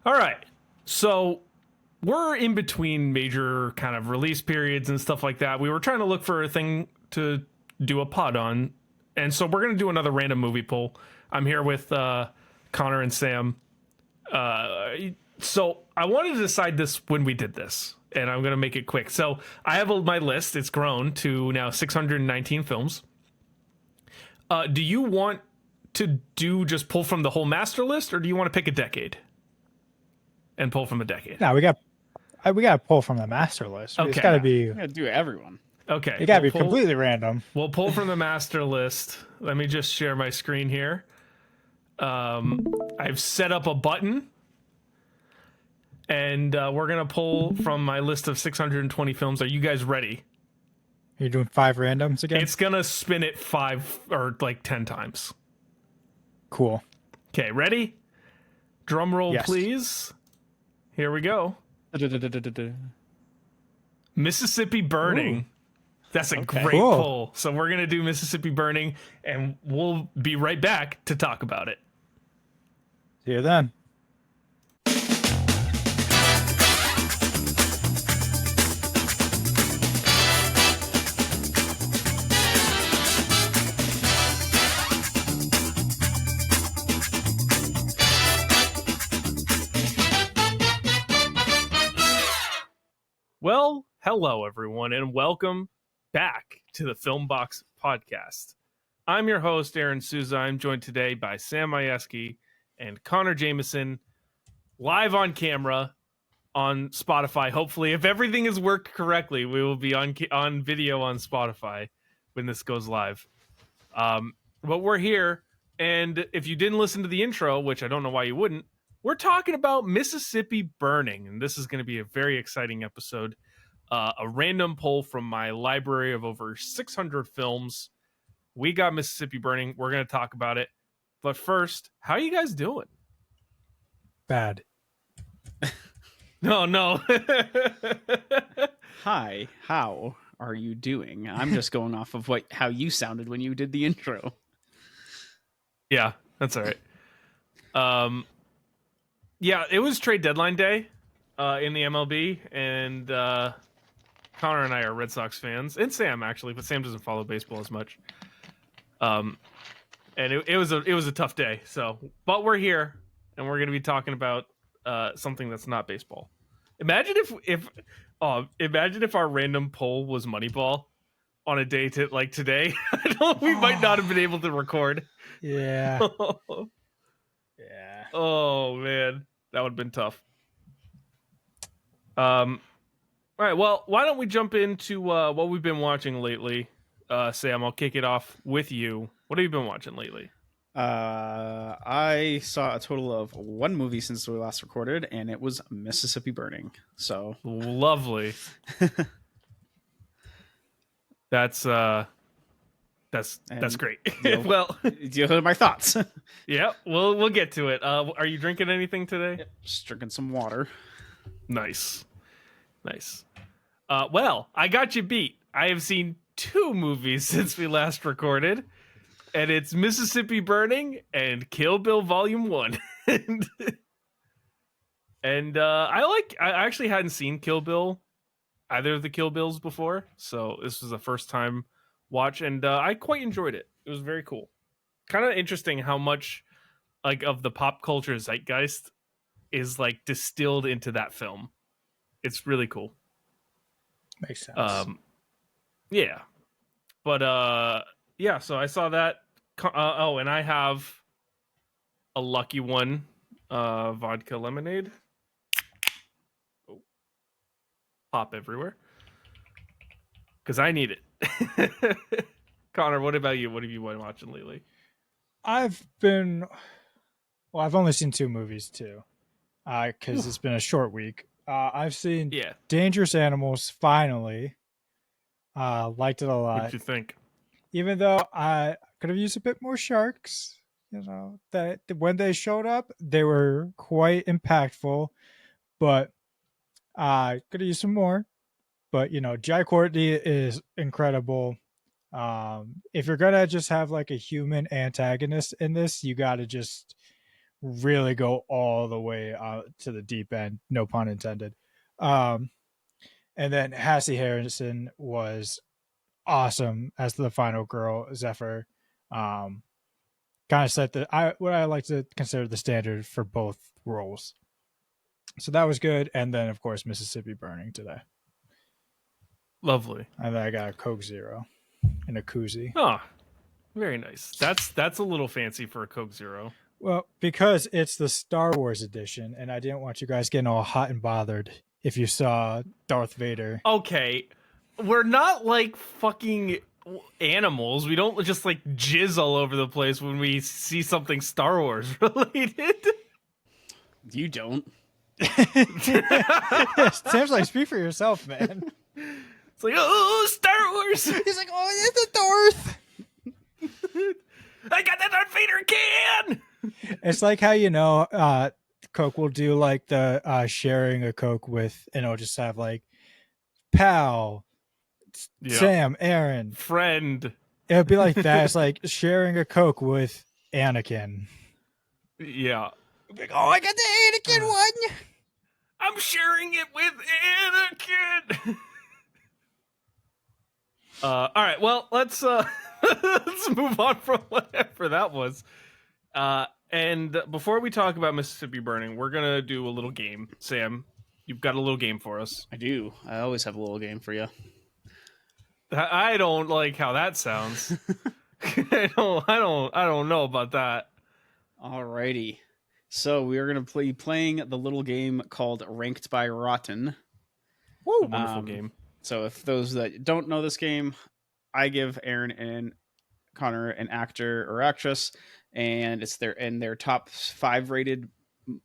All right. So we're in between major kind of release periods and stuff like that. We were trying to look for a thing to do a pod on. And so we're going to do another random movie poll. I'm here with Connor and Sam. So I wanted to decide this when we did this, and I'm going to make it quick. So I have my list. It's grown to now 619 films. Do you want to just pull from the whole master list, or do you want to pick a decade and pull from a decade? No, we got to pull from the master list. Okay. It's got to be. I'm gonna do everyone. Okay. It got to be completely random. We'll pull from the master list. Let me just share my screen here. I've set up a button, and we're gonna pull from my list of 620 films. Are you guys ready? You're doing 5 randoms again? It's gonna spin it 5 or like 10 times. Cool. Okay, ready? Drum roll, Yes. please. Here we go. Mississippi Burning. Ooh. That's a Okay. great Cool. pull. So we're gonna do Mississippi Burning, and we'll be right back to talk about it. See you then. Well, hello everyone, and welcome back to the Film Box Podcast. I'm your host, Aaryn Souza. I'm joined today by Sam Majewski and Connor Jameson, live on camera on Spotify. Hopefully, if everything has worked correctly, we will be on video on Spotify when this goes live. But we're here, and if you didn't listen to the intro, which I don't know why you wouldn't, we're talking about Mississippi Burning, and this is going to be a very exciting episode. A random poll from my library of over 600 films. We got Mississippi Burning. We're going to talk about it. But first, how are you guys doing? Bad. No. Hi, how are you doing? I'm just going off of how you sounded when you did the intro. Yeah, that's all right. Yeah, it was trade deadline day in the MLB, and Connor and I are Red Sox fans, and Sam actually, but Sam doesn't follow baseball as much. And it was a tough day. So, but we're here, and we're going to be talking about something that's not baseball. Imagine if our random poll was Moneyball on a day like today. We might not have been able to record. Yeah. Yeah. Oh man, that would have been tough. All right, well, why don't we jump into what we've been watching lately? Sam, I'll kick it off with you. What have you been watching lately? I saw a total of 1 movie since we last recorded, and it was Mississippi Burning. So Lovely. That's great. Well, you heard my thoughts. yeah, we'll get to it. Are you drinking anything today? Yep, just drinking some water. Nice. Well, I got you beat. I have seen 2 movies since we last recorded, and it's Mississippi Burning and Kill Bill Volume 1. and I actually hadn't seen Kill Bill, either of the Kill Bills before, so this was a first time watch, and I quite enjoyed it. It was very cool. Kind of interesting how much like of the pop culture zeitgeist is like distilled into that film. It's really cool. Makes sense. Yeah. But yeah, so I saw that. And I have a lucky one, vodka lemonade. Oh. Pop everywhere. Because I need it. Connor, what about you? What have you been watching lately? I've only seen 2 movies too. Because it's been a short week. I've seen Dangerous Animals finally. Liked it a lot. What did you think? Even though I could have used a bit more sharks, that when they showed up, they were quite impactful, but I could have used some more. But Jai Courtney is incredible. If you're gonna just have like a human antagonist in this, you gotta just really go all the way to the deep end, no pun intended. And then Hassie Harrison was awesome as the final girl, Zephyr. Kind of set what I like to consider the standard for both roles. So that was good. And then, of course, Mississippi Burning today. Lovely. And then I got a Coke Zero and a koozie. Oh, very nice. That's a little fancy for a Coke Zero. Well, because it's the Star Wars edition, and I didn't want you guys getting all hot and bothered if you saw Darth Vader. Okay, we're not like fucking animals. We don't just like jizz all over the place when we see something Star Wars related. You don't. Sam's like, speak for yourself, man. It's like, oh, Star Wars. He's like, oh, it's a Darth. I got the Darth Vader can. It's like how Coke will do like the sharing a Coke with, and it'll just have like pal, Sam, Aaryn, friend. It would be like that. It's like sharing a Coke with Anakin. Yeah. Like, oh, I got the Anakin one. I'm sharing it with Anakin. All right. Well, let's let's move on from whatever that was. And before we talk about Mississippi Burning, we're gonna do a little game. Sam, you've got a little game for us. I do. I always have a little game for you. I don't like how that sounds. I don't know about that. Alrighty. So we are going to be playing the little game called Ranked by Rotten. Woo! Wonderful game. So if those that don't know this game, I give Aaryn and Connor an actor or actress, and it's their top 5 rated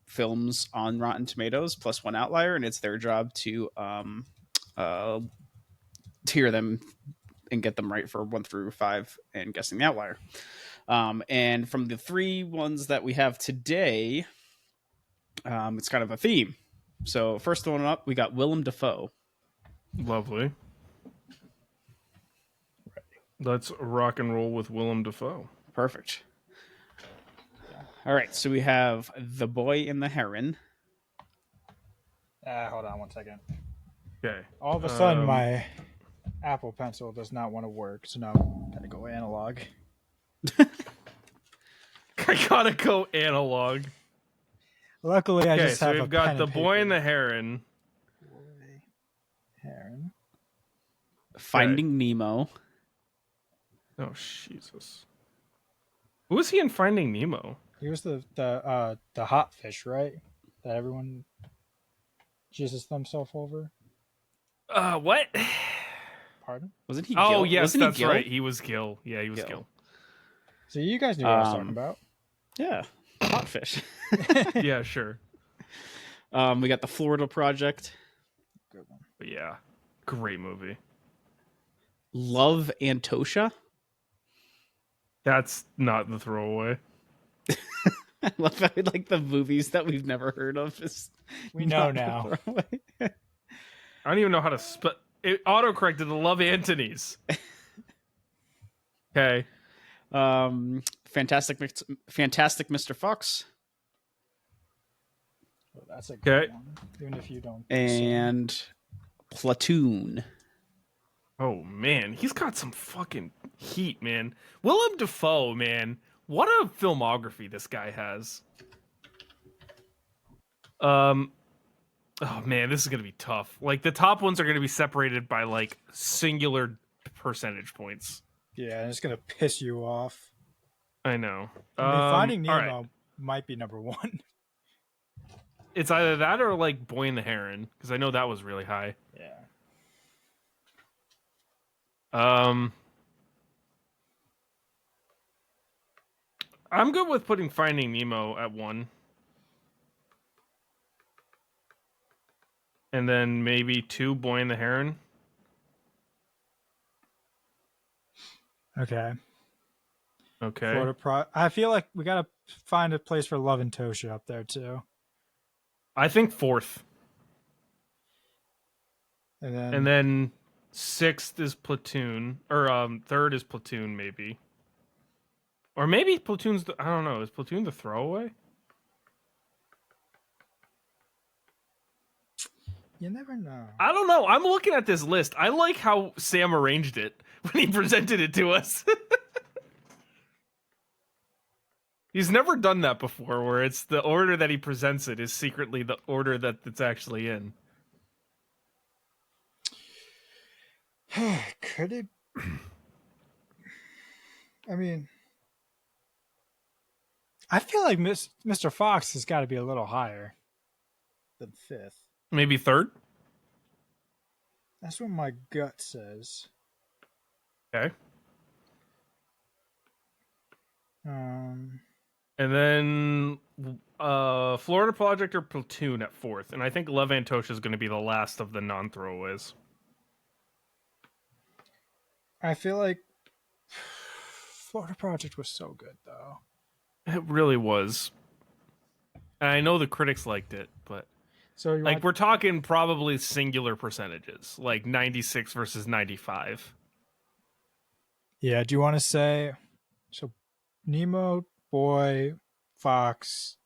films on Rotten Tomatoes plus one outlier, and it's their job to tier them and get them right for 1 through 5 and guessing the outlier. And from the 3 ones that we have today, it's kind of a theme. So first one up, we got Willem Dafoe. Lovely. Let's rock and roll with Willem Dafoe. Perfect. All right, so we have The Boy and the Heron. Hold on 1 second. Okay. All of a sudden, my Apple Pencil does not want to work, so now I'm gotta go analog. I gotta go analog. Luckily, I just have we've a got pen The and Boy paper. and the Heron. Boy, Heron. Finding Nemo. Oh, Jesus. Who was he in Finding Nemo? He was the hot fish, right? That everyone jizzes themselves over. What? Pardon? Wasn't he Oh, Gil? yes, Wasn't he that's Gil? right. He was Gil. Yeah, he was Gil. So you guys knew what I was talking about. Yeah, hot fish. Yeah, sure. We got The Florida Project. Good one. But yeah, great movie. Love Antosha. That's not the throwaway. I love how like the movies that we've never heard of is We know not now. a throwaway. I don't even know how to spell. It autocorrected the Love Antonies. Okay. Fantastic Mr. Fox. Oh, that's a good Okay. one. Even if you don't. And Platoon. Oh, man. He's got some fucking heat, man. Willem Dafoe, man. What a filmography this guy has. Oh, man, this is going to be tough. Like, the top ones are going to be separated by, like, singular percentage points. Yeah, and it's gonna piss you off. I know. I mean, Finding all Nemo right. might be number 1. It's either that or, like, Boy and the Heron, because I know that was really high. Yeah. I'm good with putting Finding Nemo at 1. And then maybe 2, Boy and the Heron. Okay. Okay. I feel like we gotta find a place for Love and Tosha up there too. I think 4th. And then 6th is Platoon. Or 3rd is Platoon, maybe. Or maybe Platoon's I don't know. Is Platoon the throwaway? You never know. I don't know. I'm looking at this list. I like how Sam arranged it when he presented it to us. He's never done that before, where it's the order that he presents it is secretly the order that it's actually in. Could it? I mean, I feel like Mr. Fox has got to be a little higher than 5th. Maybe third? That's what my gut says. Okay. And then Florida Project or Platoon at 4th. And I think Love Antosha is going to be the last of the non-throwaways. I feel like Florida Project was so good, though. It really was. And I know the critics liked it, but So we're talking probably singular percentages, like 96 versus 95. Yeah, do you want to say so Nemo, Boy, Fox.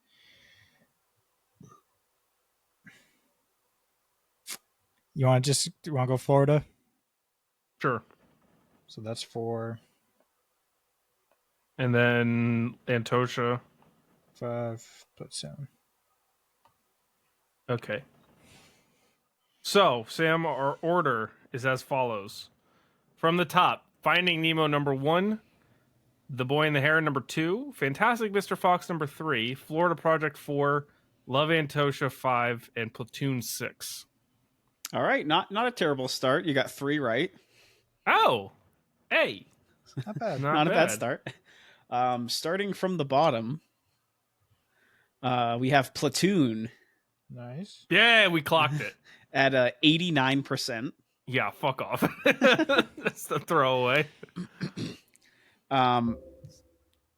You want to go Florida? Sure. So that's 4. And then Antosha. 5, Platoon. Okay. So, Sam, our order is as follows. From the top, Finding Nemo number 1, The Boy and the Heron number 2, Fantastic Mr. Fox number 3, Florida Project 4, Love Antosha 5, and Platoon 6. All right, not a terrible start. You got 3 right. Oh, hey, Not bad. Not a bad start. Starting from the bottom, we have Platoon Nice. Yeah, we clocked it. at 89%. Yeah, fuck off. That's the throwaway.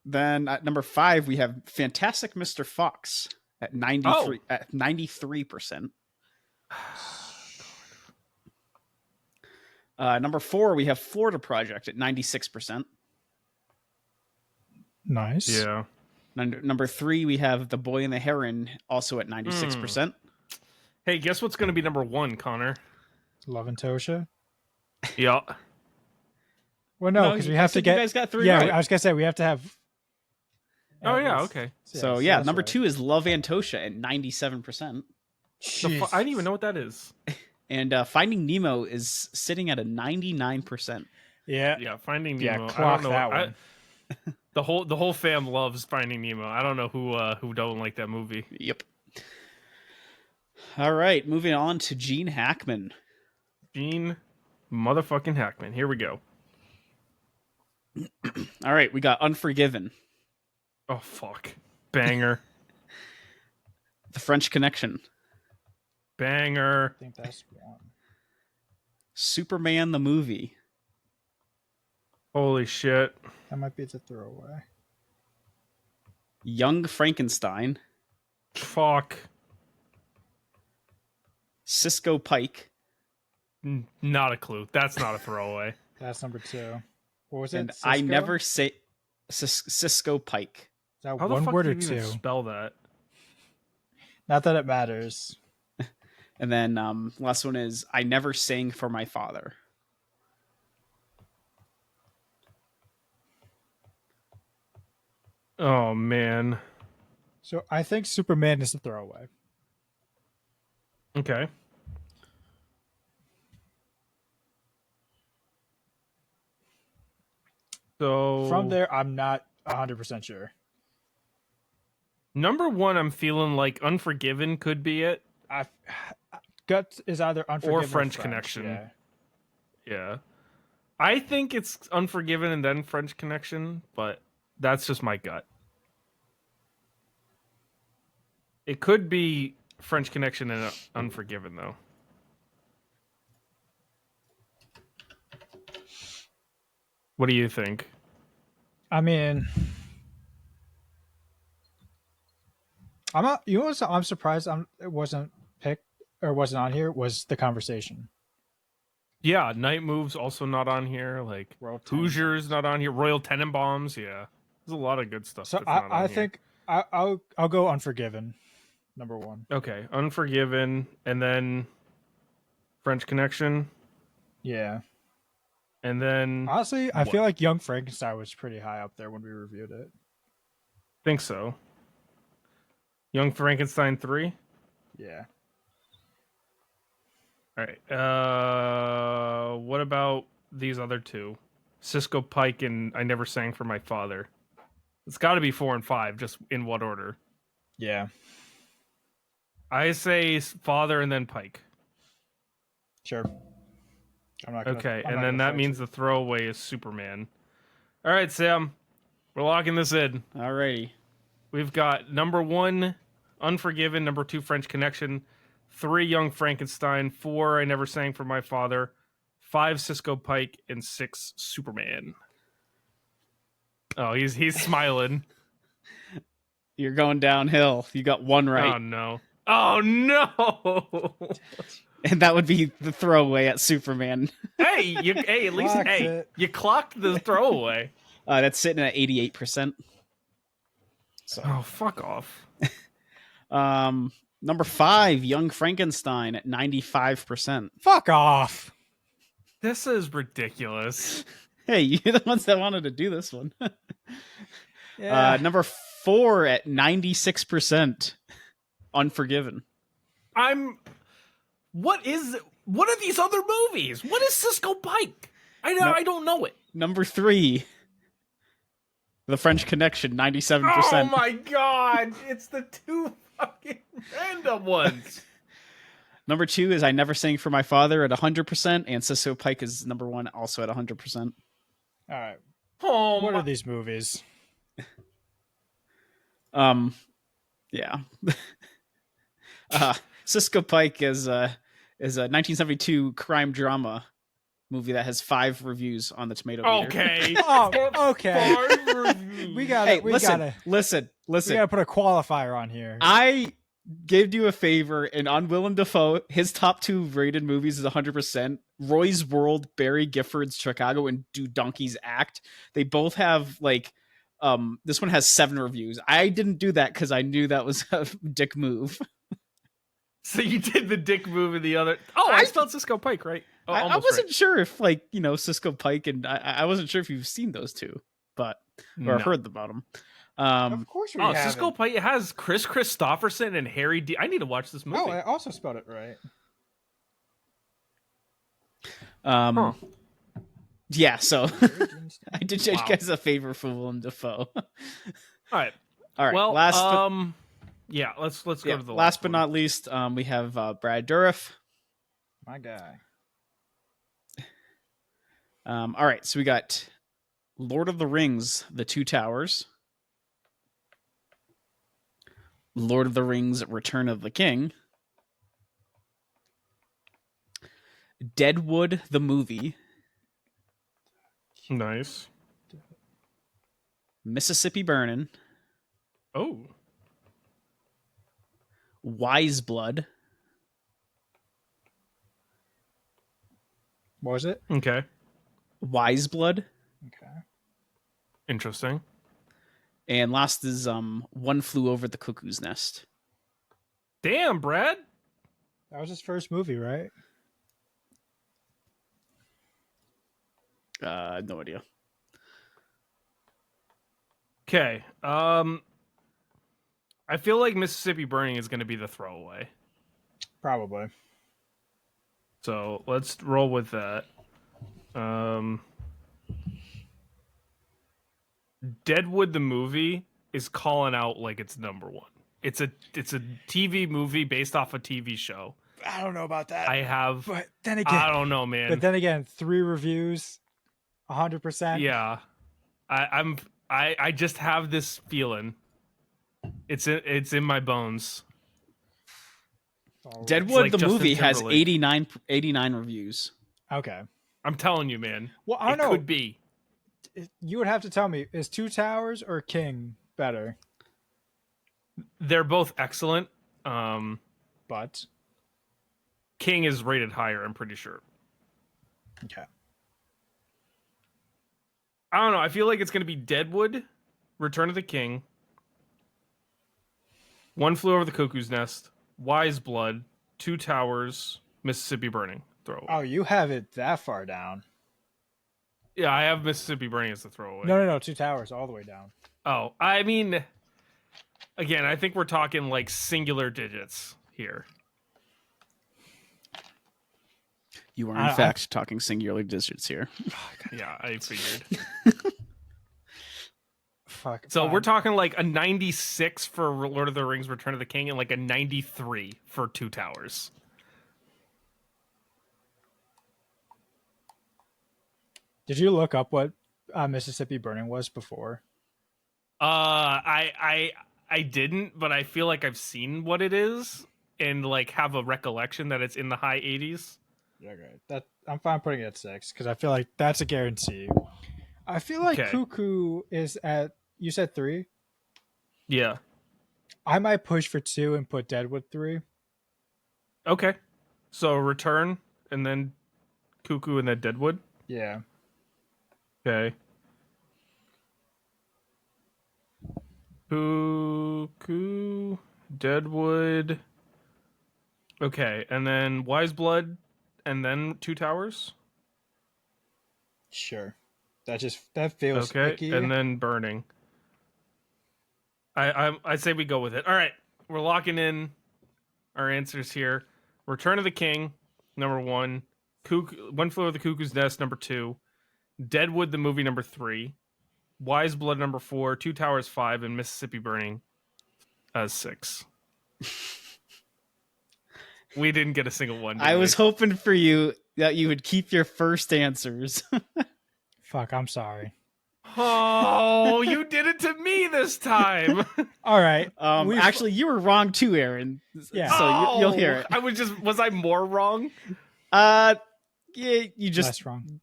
Then at number 5, we have Fantastic Mr. Fox at 93%. Number 4, we have Florida Project at 96%. Nice. Yeah. Number 3, we have The Boy and the Heron, also at 96%. Hey, guess what's going to be number 1, Connor? Love and Tosha. Yeah. Well, no, because we have to get. You guys got 3 yeah, right. I was gonna say we have to have. Oh, yeah, okay. So that's number right. 2 is Love Antosha at 97%. I didn't even know what that is. And Finding Nemo is sitting at a 99%. Yeah. Yeah, Finding Yeah, Nemo. clock I don't know. that one. The whole fam loves Finding Nemo. I don't know who don't like that movie. Yep. All right, moving on to Gene Hackman. Gene motherfucking Hackman. Here we go. All right, we got Unforgiven, Oh fuck. Banger. The French Connection, Banger. I think that's one. Superman the movie, Holy shit. That might be the throwaway. Young Frankenstein, Fuck. Cisco Pike, Not a clue. That's not a throwaway. That's number 2. What was it? and Cisco? I Never Say Cisco Pike. Is that How the one fuck word do or you even 2? spell that? Not that it matters. And then last one is I Never Sang for My Father. Oh man. So I think Superman is the throwaway. Okay. So From there, I'm not 100% sure. number 1, I'm feeling like Unforgiven could be it. Gut is either Unforgiven Or French Connection. Yeah. Yeah. I think it's Unforgiven and then French Connection, but that's just my gut. It could be French Connection and Unforgiven, though. What do you think? I mean, I'm not. You know what? I'm surprised. It wasn't picked or wasn't on here. Was The Conversation? Yeah, Night Moves also not on here. Like Royal Hoosiers not on here. Royal Tenenbaums. Yeah, there's a lot of good stuff. So that's not on I here. think I'll go Unforgiven, number 1. Okay, Unforgiven, and then French Connection, Yeah. and then Honestly, I What? feel like Young Frankenstein was pretty high up there when we reviewed it. think so. Young Frankenstein 3. Yeah. All right. What about these other two? Cisco Pike and I Never Sang for My Father. It's got to be 4 and 5. Just in what order? Yeah. I say Father and then Pike. Sure. I'm not gonna, Okay, I'm and not then gonna that fight means you. the throwaway is Superman. All right, Sam, we're locking this in. Alrighty. We've got number 1, Unforgiven. Number 2, French Connection. 3, Young Frankenstein. 4, I Never Sang for My Father. 5, Cisco Pike, and 6, Superman. Oh, he's smiling. You're going downhill. You got one right. Oh no! Oh no! And that would be the throwaway at Superman. Hey, at least Clocked it. you clocked the throwaway. That's sitting at 88%. So, Oh, fuck off! number 5, Young Frankenstein at 95%. Fuck off. This is ridiculous. Hey, you're the ones that wanted to do this one. Yeah. Number 4 at 96%. Unforgiven. What are these other movies? What is Cisco Pike? I don't know it. Number 3, The French Connection, 97%. Oh my god! It's the 2 fucking random ones. Number 2 is I Never Sang for My Father at 100%, and Cisco Pike is number 1, also at 100%. All right. Oh, What are these movies? Yeah. Cisco Pike is a 1972 crime drama movie that has 5 reviews on the Tomato Meter. Okay. Oh, okay. 5 reviews. We gotta. Hey, we listen, gotta. listen. We gotta put a qualifier on here. I gave you a favor, and on Willem Dafoe, his top 2 rated movies is 100%. Roy's World, Barry Gifford's Chicago, and Do Donkeys Act. They both have this one has 7 reviews. I didn't do that because I knew that was a dick move. So you did the dick move in the other. Oh, I spelled Cisco Pike right. Oh, I almost wasn't sure if Cisco Pike, and I wasn't sure if you've seen those two, but or No. heard about them. Of course we Oh, haven't. Cisco Pike has Chris Christopherson and Harry D. I need to watch this movie. Oh, I also spelled it right. Yeah, so I did you guys a favor for Willem Dafoe. All right. All right. Well, let's go to the last but one. not least, we have Brad Dourif. My guy. All right, so we got Lord of the Rings: The Two Towers, Lord of the Rings: Return of the King, Deadwood the movie, Nice. Mississippi Burning, Oh. Wise Blood, What was it? Okay. Wise Blood, Okay. Interesting. and last is One Flew Over the Cuckoo's Nest. Damn, Brad. That was his first movie, right? No idea. Okay. I feel like Mississippi Burning is going to be the throwaway. Probably. So let's roll with that. Deadwood the movie is calling out like it's number 1. It's a TV movie based off a TV show. I don't know about that. But then again, I don't know, man. But then again, 3 reviews, 100%. Yeah, I just have this feeling. It's in my bones. Deadwood like the Justin movie has Timberlake. 89 reviews. Okay. I'm telling you, man. Well, I don't know. Could be. You would have to tell me, is Two Towers or King better? They're both excellent. But King is rated higher, I'm pretty sure. okay. I don't know. I feel like it's going to be Deadwood, Return of the King, One Flew Over the Cuckoo's Nest, Wise Blood, Two Towers, Mississippi Burning. throwaway. Oh, you have it that far down. Yeah, I have Mississippi Burning as the throwaway. No. Two Towers all the way down. Oh, I mean, again, I think we're talking like singular digits here. You are in fact talking singular digits here. Yeah, I figured. Fuck. So we're talking like a 96 for Lord of the Rings: Return of the King and like a 93 for Two Towers. Did you look up what Mississippi Burning was before? I didn't, but I feel like I've seen what it is and like have a recollection that it's in the high 80s. Okay, that I'm fine putting it at 6 because I feel like that's a guarantee. I feel like Okay. Cuckoo is at. You said 3. Yeah. I might push for 2 and put Deadwood 3. Okay. So Return and then Cuckoo and then Deadwood. Yeah. Okay. Cuckoo, Deadwood. Okay, and then Wise Blood, and then Two Towers. Sure. That feels Okay, icky. and then Burning. I'd say we go with it. All right, we're locking in our answers here. Return of the King, number 1. One Flew Over the Cuckoo's Nest, number 2. Deadwood, the movie, number 3. Wise Blood, number 4. Two Towers, 5. And Mississippi Burning as 6. We didn't get a single one. I was hoping for you that you would keep your first answers. Fuck, I'm sorry. Oh, you did it to me this time. All right. Actually, you were wrong too, Aaryn. Yeah. So you'll hear it. Was I more wrong? Yeah, you just Less wrong.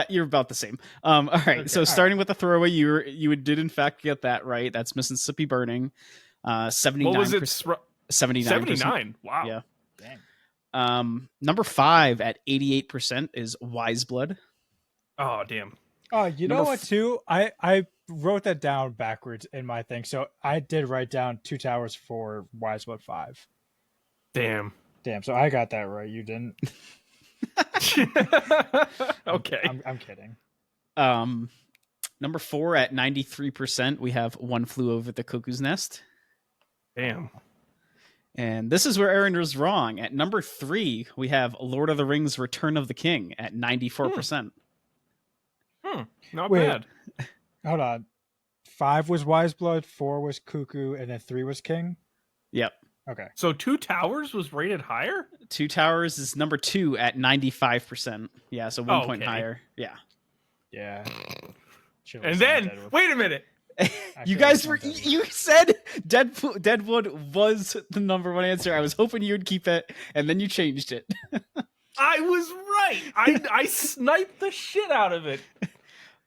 You're about the same. All right. Okay, So starting with the throwaway, you did in fact get that right. That's Mississippi Burning. 79. What was it? 79. 79. Wow. Yeah. Dang. Number 5 at 88% is Wise Blood. Oh, damn. Oh, you know what, too? I wrote that down backwards in my thing. So I did write down Two Towers for Wise Blood 5. Damn. So I got that right. You didn't. Okay. I'm kidding. Number 4 at 93%, we have One Flew Over the Cuckoo's Nest. Damn. And this is where Aaryn was wrong. At number 3, we have Lord of the Rings: Return of the King at 94%. Not Wait. bad. Hold on. 5 was Wise Blood, 4 was Cuckoo, and then 3 was King? Yep. Okay. So Two Towers was rated higher? Two Towers is number 2 at 95%. Yeah, so 1 point okay. higher. Yeah. Yeah. Should've And listened to then, Deadwood. wait a minute. I You should've guys listened were to you said Deadwood was the number 1 answer. I was hoping you would keep it, and then you changed it. I was right. I sniped the shit out of it.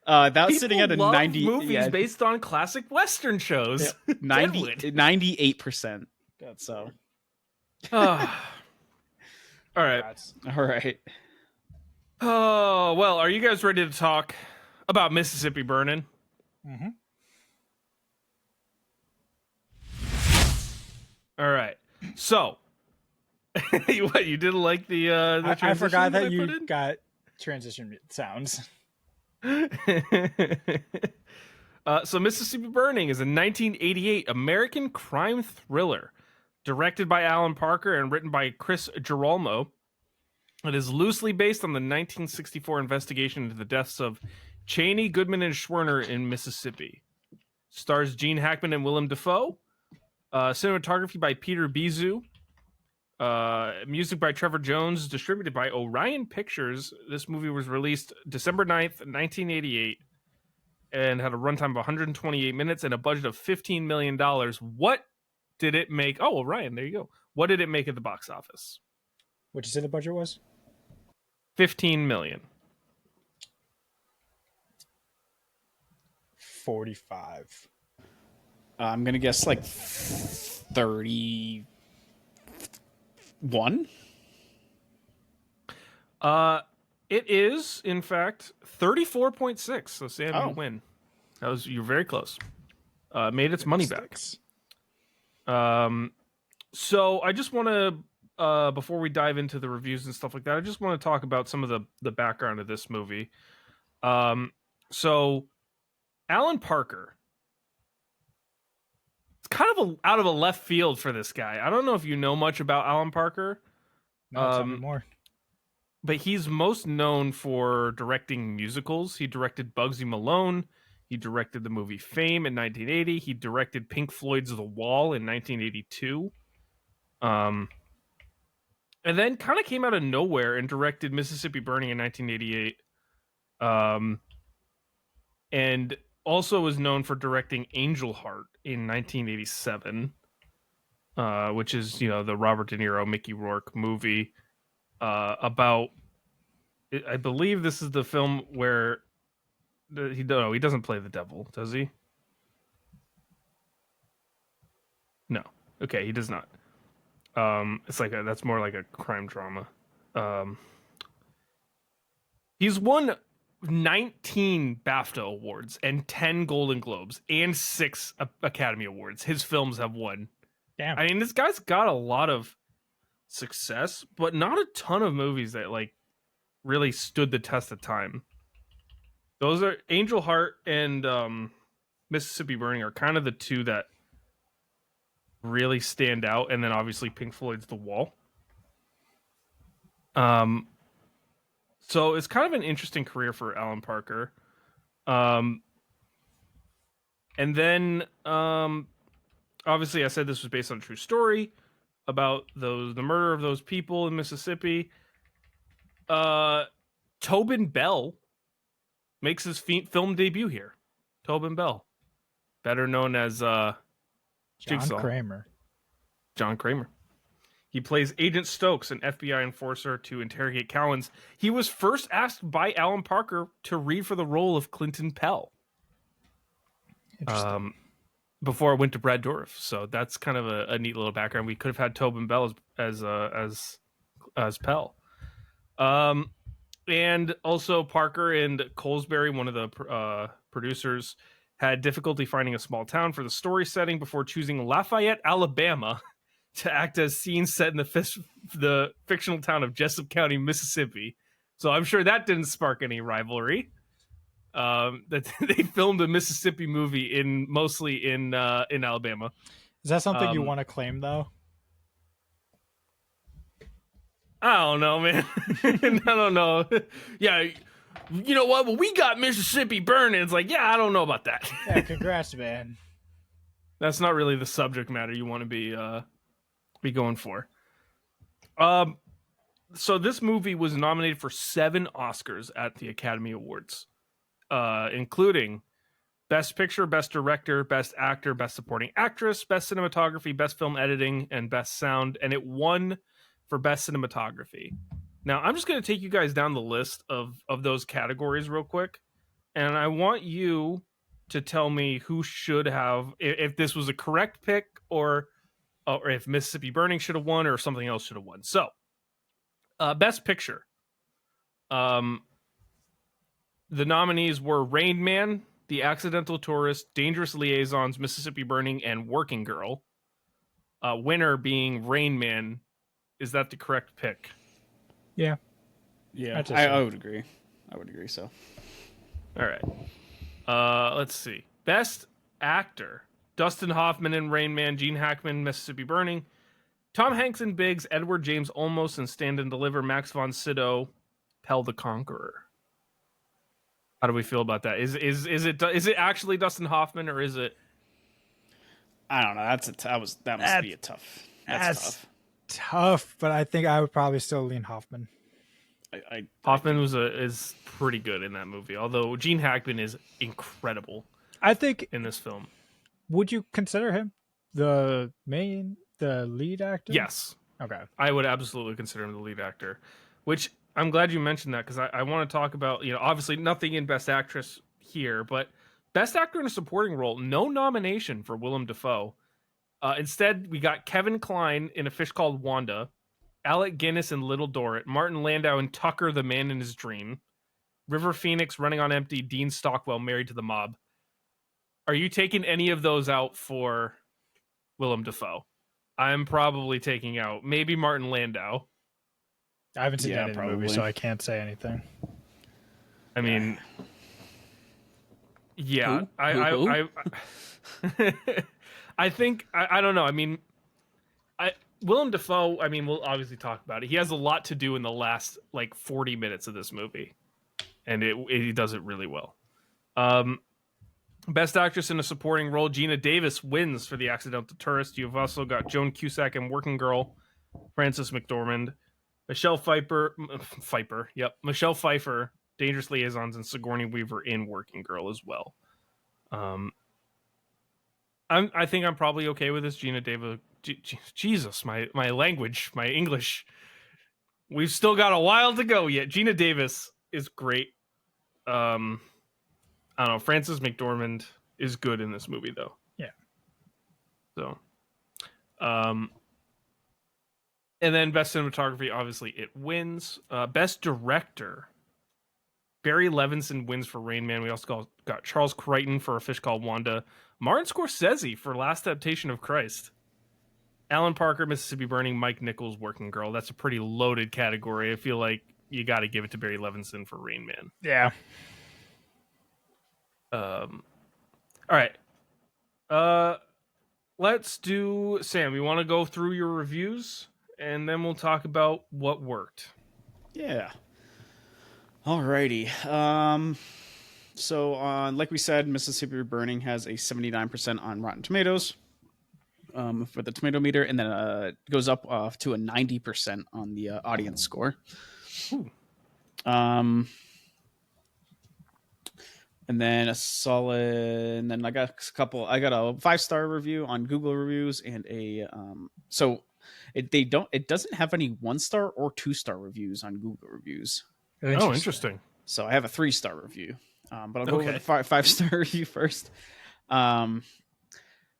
That's People sitting at a love 90 movies based on classic Western shows. 98%. So All right. Congrats. all right. Oh, well, are you guys ready to talk about Mississippi Burning? Mhm. All right. So, what, you didn't like the I transition forgot that I you put in? got transition sounds. So Mississippi Burning is a 1988 American crime thriller directed by Alan Parker and written by Chris Girolamo. It is loosely based on the 1964 investigation into the deaths of Cheney, Goodman, and Schwerner in Mississippi. Stars Gene Hackman and Willem Dafoe. Cinematography by Peter Bizu. Music by Trevor Jones, distributed by Orion Pictures. This movie was released December 9th, 1988, and had a runtime of 128 minutes and a budget of $15 million. What did it make? Oh, Orion, there you go. What did it make at the box office? What you say the budget was? 15 million. 45. I'm gonna guess like 31. It is, in fact, 34.6. So Sam, Oh. you win. You're very close. Made its money back. So I just want to before we dive into the reviews and stuff like that, I just want to talk about some of the background of this movie. So Alan Parker, it's kind of out of a left field for this guy. I don't know if you know much about Alan Parker. No, tell me more. But he's most known for directing musicals. He directed Bugsy Malone. He directed the movie Fame in 1980. He directed Pink Floyd's The Wall in 1982. And then kind of came out of nowhere and directed Mississippi Burning in 1988. And also was known for directing Angel Heart in 1987, which is, the Robert De Niro, Mickey Rourke movie about... I believe this is the film where he doesn't play the devil, does he? No. Okay, he does not. It's like that's more like a crime drama. He's won 19 BAFTA awards and 10 Golden Globes and 6 Academy Awards. His films have won. Damn. I mean, this guy's got a lot of success, but not a ton of movies that really stood the test of time. Those are Angel Heart and Mississippi Burning are kind of the two that really stand out, and then obviously Pink Floyd's The Wall. So it's kind of an interesting career for Alan Parker. And then obviously I said this was based on a true story about the murder of those people in Mississippi. Tobin Bell makes his film debut here. Tobin Bell, better known as Jigsaw. John Kramer. He plays Agent Stokes, an FBI enforcer to interrogate Cowens. He was first asked by Alan Parker to read for the role of Clinton Pell. Interesting. Before it went to Brad Dourif. So that's kind of a neat little background. We could have had Tobin Bell as Pell. And also Parker and Colesbury, one of the producers, had difficulty finding a small town for the story setting before choosing Lafayette, Alabama, to act as scenes set in the fictional town of Jessup County, Mississippi. So I'm sure that didn't spark any rivalry. That they filmed a Mississippi movie mostly in Alabama. Is that something you want to claim, though? I don't know, man. I don't know. Yeah, you know what? Well, we got Mississippi Burning. It's like, yeah, I don't know about that. Yeah, congrats, man. That's not really the subject matter you want to be going for. So this movie was nominated for 7 Oscars at the Academy Awards, including Best Picture, Best Director, Best Actor, Best Supporting Actress, Best Cinematography, Best Film Editing, and Best Sound, and it won for Best Cinematography. Now, I'm just going to take you guys down the list of those categories real quick, and I want you to tell me who should have, if this was a correct pick, or if Mississippi Burning should have won, or something else should have won. So, Best Picture. The nominees were Rain Man, The Accidental Tourist, Dangerous Liaisons, Mississippi Burning, and Working Girl. Winner being Rain Man. Is that the correct pick? Yeah. I would agree. I would agree so. All right. Let's see. Best Actor. Dustin Hoffman in Rain Man, Gene Hackman, Mississippi Burning, Tom Hanks in Biggs, Edward James Olmos in Stand and Deliver, Max von Sydow, Pell the Conqueror. How do we feel about that? Is it actually Dustin Hoffman, or is it? I don't know. That must be a tough. That's tough, but I think I would probably still lean Hoffman. Hoffman is pretty good in that movie, although Gene Hackman is incredible. I think in this film. Would you consider him the lead actor? Yes. Okay. I would absolutely consider him the lead actor, which I'm glad you mentioned that, because I want to talk about, obviously nothing in Best Actress here, but Best Actor in a Supporting Role, no nomination for Willem Dafoe. Instead, we got Kevin Kline in A Fish Called Wanda, Alec Guinness in Little Dorrit, Martin Landau in Tucker, the Man in His Dream, River Phoenix, Running on Empty, Dean Stockwell, Married to the Mob. Are you taking any of those out for Willem Dafoe? I'm probably taking out maybe Martin Landau. I haven't seen Yeah, any of the movie, probably. so I can't say anything. I mean, yeah, Who? I think I don't know. I mean, Willem Dafoe. I mean, we'll obviously talk about it. He has a lot to do in the last like 40 minutes of this movie, and he does it really well. Best actress in a supporting role, Gina Davis wins for The Accidental Tourist. You've also got Joan Cusack in Working Girl, Frances McDormand, Michelle Michelle Pfeiffer, Dangerous Liaisons, and Sigourney Weaver in Working Girl as well. I think I'm probably okay with this. Gina Davis. Jesus, my language, my English. We've still got a while to go yet. Gina Davis is great. I don't know. Frances McDormand is good in this movie, though. Yeah. So, and then best cinematography, obviously, it wins. Best director, Barry Levinson wins for Rain Man. We also got Charles Crichton for A Fish Called Wanda. Martin Scorsese for Last Temptation of Christ. Alan Parker, Mississippi Burning. Mike Nichols, Working Girl. That's a pretty loaded category. I feel like you got to give it to Barry Levinson for Rain Man. Yeah. All right. Let's do Sam. You want to go through your reviews, and then we'll talk about what worked. Yeah. Alrighty. So like we said, Mississippi Burning has a 79% on Rotten Tomatoes for the tomato meter, and then it goes up to a 90% on the audience score. Ooh. And then a solid, and then I got a 5-star review on Google reviews and it doesn't have any 1-star or 2-star reviews on Google reviews. Oh, interesting. So I have a 3-star review, but I'll go with a 5-star review first. It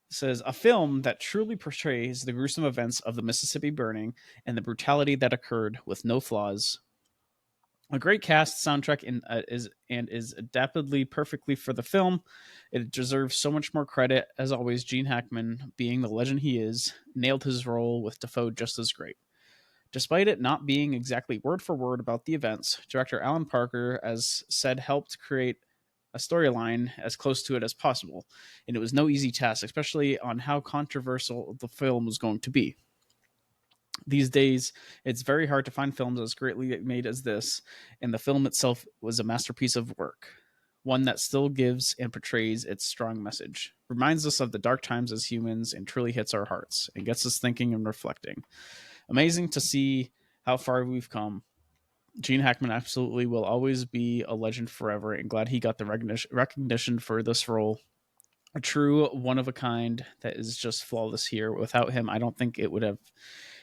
says, a film that truly portrays the gruesome events of the Mississippi burning and the brutality that occurred with no flaws. A great cast, soundtrack, is adaptedly perfectly for the film. It deserves so much more credit. As always, Gene Hackman, being the legend he is, nailed his role with Dafoe just as great. Despite it not being exactly word for word about the events, director Alan Parker, as said, helped create a storyline as close to it as possible. And it was no easy task, especially on how controversial the film was going to be. These days, it's very hard to find films as greatly made as this, and the film itself was a masterpiece of work, one that still gives and portrays its strong message, reminds us of the dark times as humans, and truly hits our hearts, and gets us thinking and reflecting. Amazing to see how far we've come. Gene Hackman absolutely will always be a legend forever, and glad he got the recognition for this role. A true one-of-a-kind that is just flawless here. Without him, I don't think it would have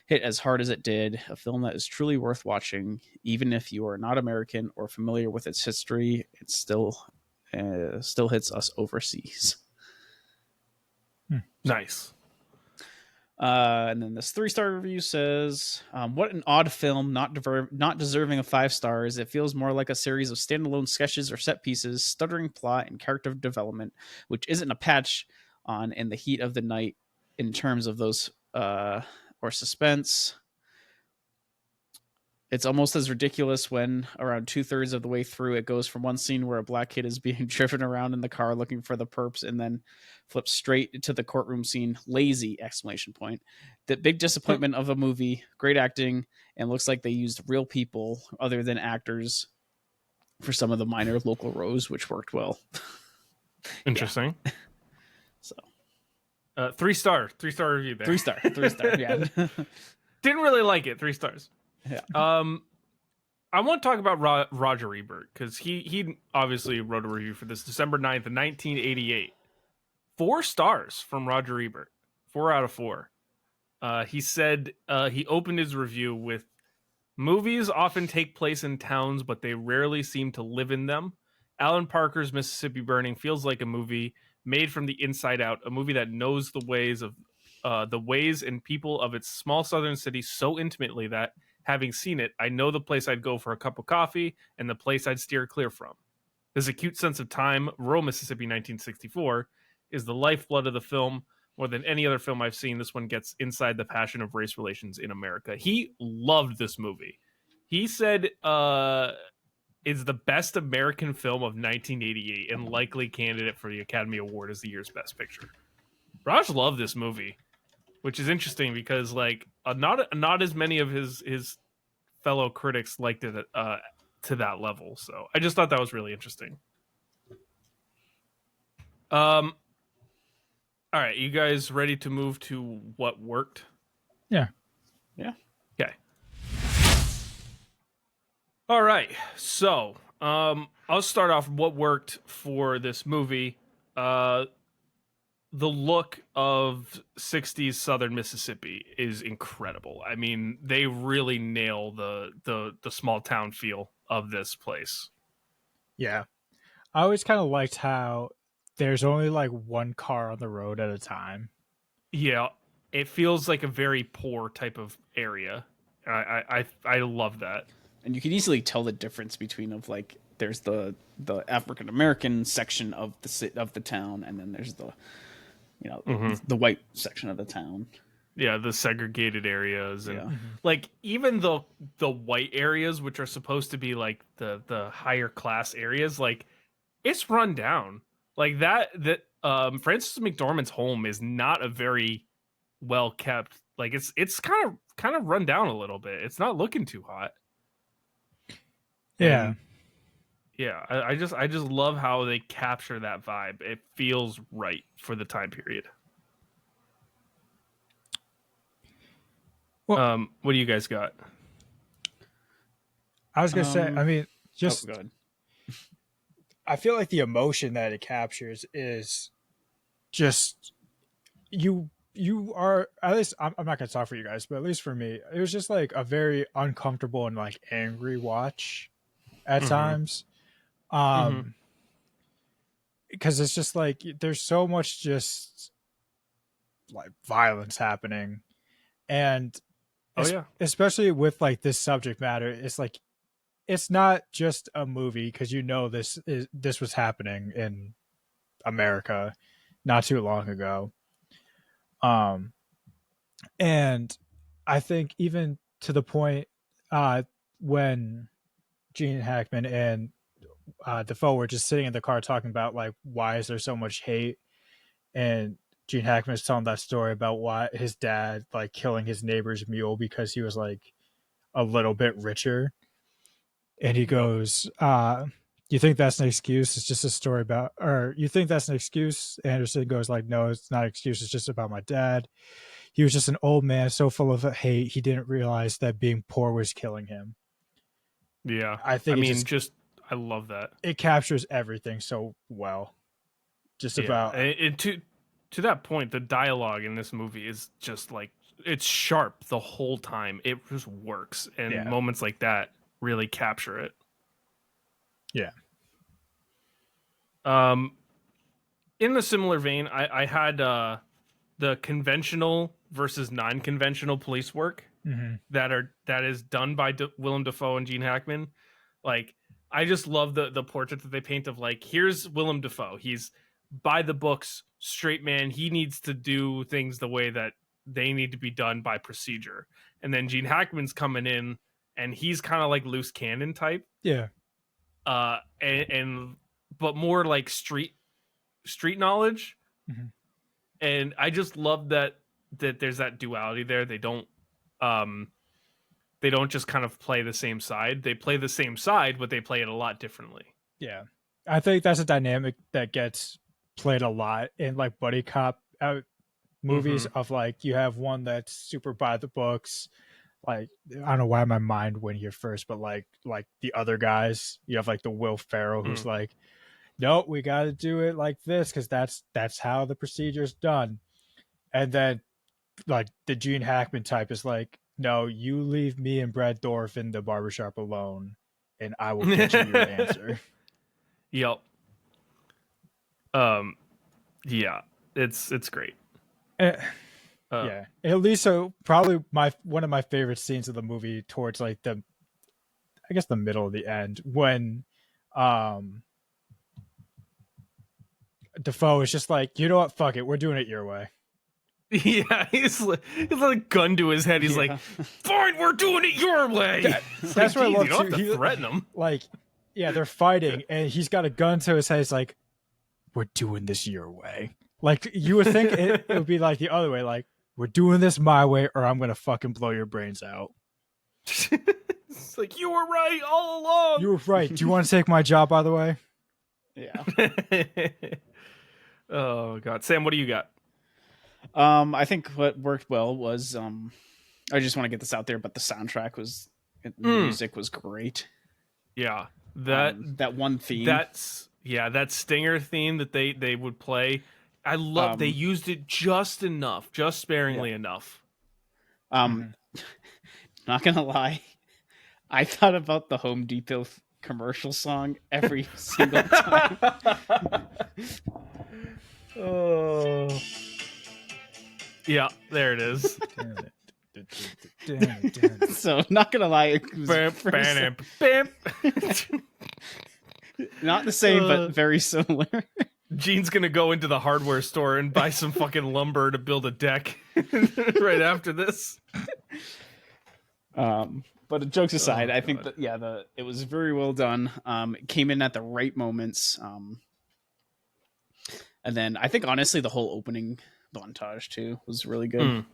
hit as hard as it did. A film that is truly worth watching, even if you are not American or familiar with its history. It still hits us overseas. Nice. And then this 3-star review says, what an odd film, not deserving of 5 stars. It feels more like a series of standalone sketches or set pieces, stuttering plot and character development, which isn't a patch on in the heat of the night in terms of those or suspense. It's almost as ridiculous when around 2/3 of the way through it goes from one scene where a black kid is being driven around in the car looking for the perps and then flips straight to the courtroom scene. Lazy! Exclamation point. The big disappointment of a movie. Great acting, and looks like they used real people other than actors for some of the minor local roles, which worked well. Interesting. So 3-star review there. 3-star. Yeah. Didn't really like it. 3 stars. Yeah. I want to talk about Roger Ebert because he obviously wrote a review for this December 9th, 1988. 4 stars from Roger Ebert. 4 out of 4. He said he opened his review with, movies often take place in towns, but they rarely seem to live in them. Alan Parker's Mississippi Burning feels like a movie made from the inside out, a movie that knows the ways and people of its small southern city so intimately that, having seen it, I know the place I'd go for a cup of coffee and the place I'd steer clear from. This acute sense of time, rural Mississippi 1964, is the lifeblood of the film, more than any other film I've seen, this one gets inside the passion of race relations in America. He loved this movie. He said it's the best American film of 1988 and likely candidate for the Academy Award as the year's best picture. Raj loved this movie, which is interesting because like not as many of his fellow critics liked it to that level. So I just thought that was really interesting. All right, you guys ready to move to what worked? Yeah. Okay. All right, so I'll start off what worked for this movie. The look of 60s Southern Mississippi is incredible. I mean, they really nail the small town feel of this place. Yeah. I always kind of liked how there's only like one car on the road at a time. Yeah, it feels like a very poor type of area. I love that. And you can easily tell the difference between of like there's the African American section of the town, and then there's the the white section of the town. Yeah, the segregated areas and Yeah. like even the white areas, which are supposed to be like the higher class areas, like it's run down. Like that Francis McDormand's home is not a very well kept. Like it's kind of run down a little bit. It's not looking too hot. Yeah. And yeah, I just love how they capture that vibe. It feels right for the time period. Well, What do you guys got? I was going to say, I mean, just, go ahead. I feel like the emotion that it captures is just, you are, at least, I'm not going to talk for you guys, but at least for me, it was just like a very uncomfortable and like angry watch at times. Because it's just like there's so much just like violence happening, and especially with like this subject matter, it's like it's not just a movie because this was happening in America not too long ago. And I think even to the point when Gene Hackman and Dafoe were just sitting in the car talking about like why is there so much hate, and Gene Hackman is telling that story about why his dad like killing his neighbor's mule because he was like a little bit richer, and he goes, "You think that's an excuse? It's just a story about, or you think that's an excuse?" Anderson goes like, "No, it's not an excuse. It's just about my dad. He was just an old man so full of hate he didn't realize that being poor was killing him." Yeah, I think I love that. It captures everything so well. Just about and to that point, the dialogue in this movie is just like it's sharp the whole time. It just works, and moments like that really capture it. Yeah. In a similar vein, I had the conventional versus non-conventional police work that is done by Willem Dafoe and Gene Hackman. Like, I just love the portrait that they paint of like, here's Willem Dafoe. He's by the books, straight man. He needs to do things the way that they need to be done by procedure. And then Gene Hackman's coming in, and he's kind of like loose cannon type. Yeah. And but more like street knowledge. And I just love that there's that duality there. They don't just kind of play the same side. They play the same side, but they play it a lot differently. Yeah. I think that's a dynamic that gets played a lot in like buddy cop movies of like you have one that's super by the books. Like, I don't know why my mind went here first, but like the other guys, you have like the Will Ferrell who's like, nope, we got to do it like this because that's how the procedure's done. And then like the Gene Hackman type is like, no, you leave me and Brad Dourif in the barbershop alone, and I will get you your answer. Yep. Yeah, it's great. Yeah, at least so probably one of my favorite scenes of the movie towards like the middle of the end when Dafoe is just like, you know what, fuck it, we're doing it your way. Yeah, he's like a gun to his head. He's like, "Fine, we're doing it your way." That's what I geez, love you don't too. have to threaten him. Like, yeah, they're fighting, and he's got a gun to his head. He's like, "We're doing this your way." Like, you would think it would be like the other way. Like, we're doing this my way, or I'm gonna fucking blow your brains out. It's like, you were right all along. You were right. Do you want to take my job, by the way? Yeah. Oh God, Sam, what do you got? I think what worked well was I just want to get this out there, but the soundtrack was the music was great. Yeah, that one theme. That Stinger theme that they would play. I love they used it just enough, just sparingly enough. Not gonna lie, I thought about the Home Depot commercial song every single time. Oh. Yeah, there it is. So, not gonna lie, it was not the same, but very similar. Gene's gonna go into the hardware store and buy some fucking lumber to build a deck right after this. But jokes aside, I think that it was very well done. It came in at the right moments. And then I think honestly the whole opening montage too was really good.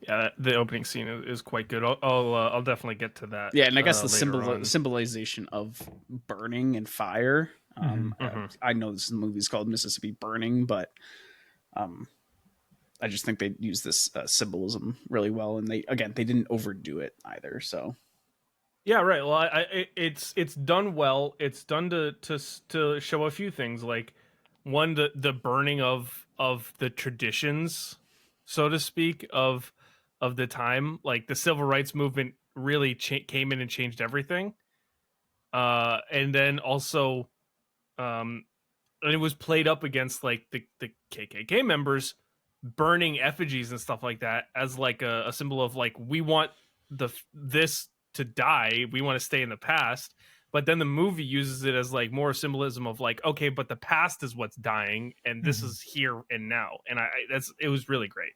Yeah, the opening scene is quite good. I'll definitely get to that. Yeah, and I guess the symbolization of burning and fire. I know this movie's called Mississippi Burning, but I just think they use this symbolism really well, and they didn't overdo it either. So yeah, right. Well, it's done well. It's done to show a few things, like one, the burning of the traditions, so to speak, of the time. Like the civil rights movement really came in and changed everything. And then also, and it was played up against like the KKK members burning effigies and stuff like that as like a symbol of like, we want this to die, we want to stay in the past. But then the movie uses it as like more symbolism of like, okay, but the past is what's dying and this is here and now. And it was really great.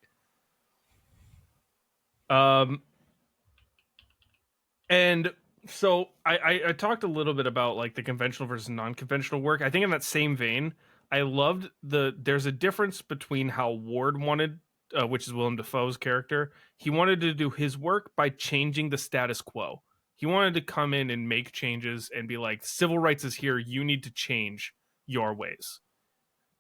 And so I talked a little bit about like the conventional versus non-conventional work. I think in that same vein, I loved there's a difference between how Ward wanted, which is Willem Dafoe's character. He wanted to do his work by changing the status quo. He wanted to come in and make changes and be like, civil rights is here. You need to change your ways.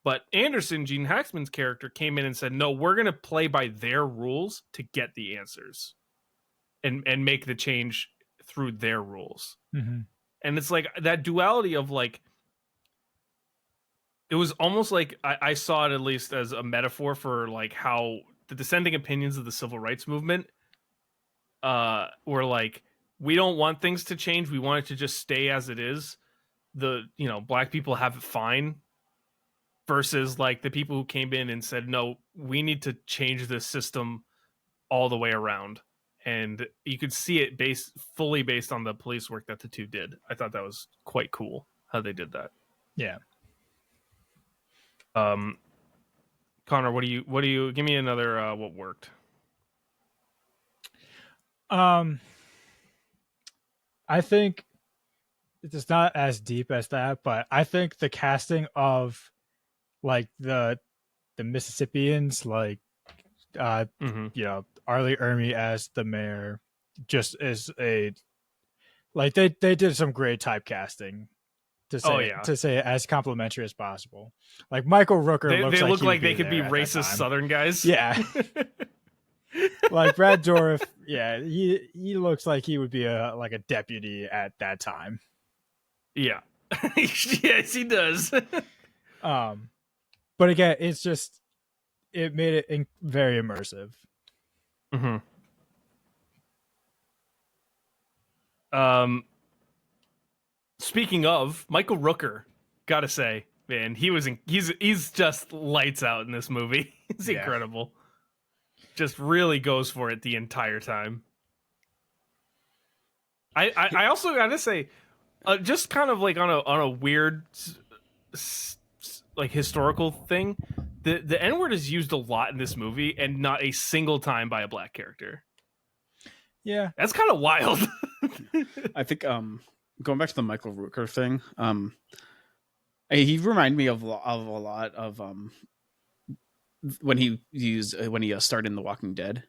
But Anderson, Gene Hackman's character, came in and said, no, we're going to play by their rules to get the answers and make the change through their rules. And it's like that duality of like, it was almost like I saw it at least as a metaphor for like how the dissenting opinions of the civil rights movement were like, we don't want things to change. We want it to just stay as it is. Black people have it fine, versus like the people who came in and said, no, we need to change this system all the way around. And you could see it fully based on the police work that the two did. I thought that was quite cool how they did that. Yeah. Connor, what do you give me another what worked? I think it's not as deep as that, but I think the casting of like the Mississippians, like R. Lee Ermey as the mayor, just is a like they did some great typecasting to say it as complimentary as possible. Like Michael Rooker they look like they could be racist Southern guys. Yeah. Like Brad Dourif, yeah, he looks like he would be like a deputy at that time. Yeah. Yes, he does. But again, it's just it made it very immersive. Speaking of Michael Rooker, gotta say, man, he's just lights out in this movie. He's incredible. Just really goes for it the entire time. I also gotta say, just kind of like on a weird like historical thing, the N-word is used a lot in this movie, and not a single time by a black character. Yeah, That's kind of wild. I think going back to the Michael Rooker thing, he reminded me of a lot of when he started in The Walking Dead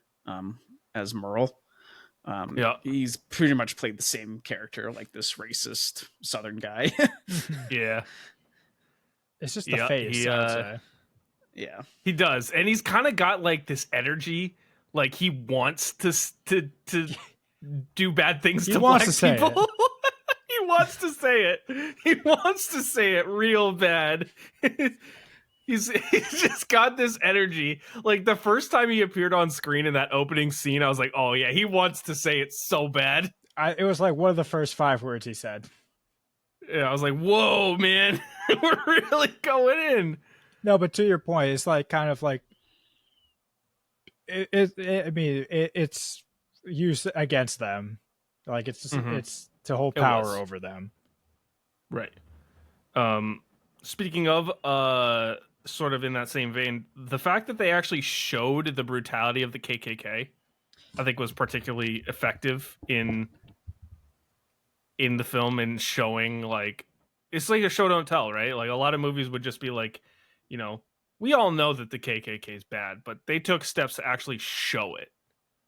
as Merle. Yeah, he's pretty much played the same character, like this racist Southern guy. yeah, it's just the face. I'd say. Yeah, he does, and he's kind of got like this energy, like he wants to do bad things to black people. He wants to say it. He wants to say it real bad. He's just got this energy. Like the first time he appeared on screen in that opening scene, I was like, oh yeah, he wants to say it so bad. It was like one of the first 5 words he said. Yeah, I was like, whoa, man, we're really going in. No, but to your point, it's like kind of like it's used against them. Like it's to hold power over them. Right. Speaking of sort of in that same vein, the fact that they actually showed the brutality of the KKK, I think was particularly effective in the film, and showing like it's like a show don't tell, right? Like a lot of movies would just be like, you know, we all know that the KKK is bad, but they took steps to actually show it.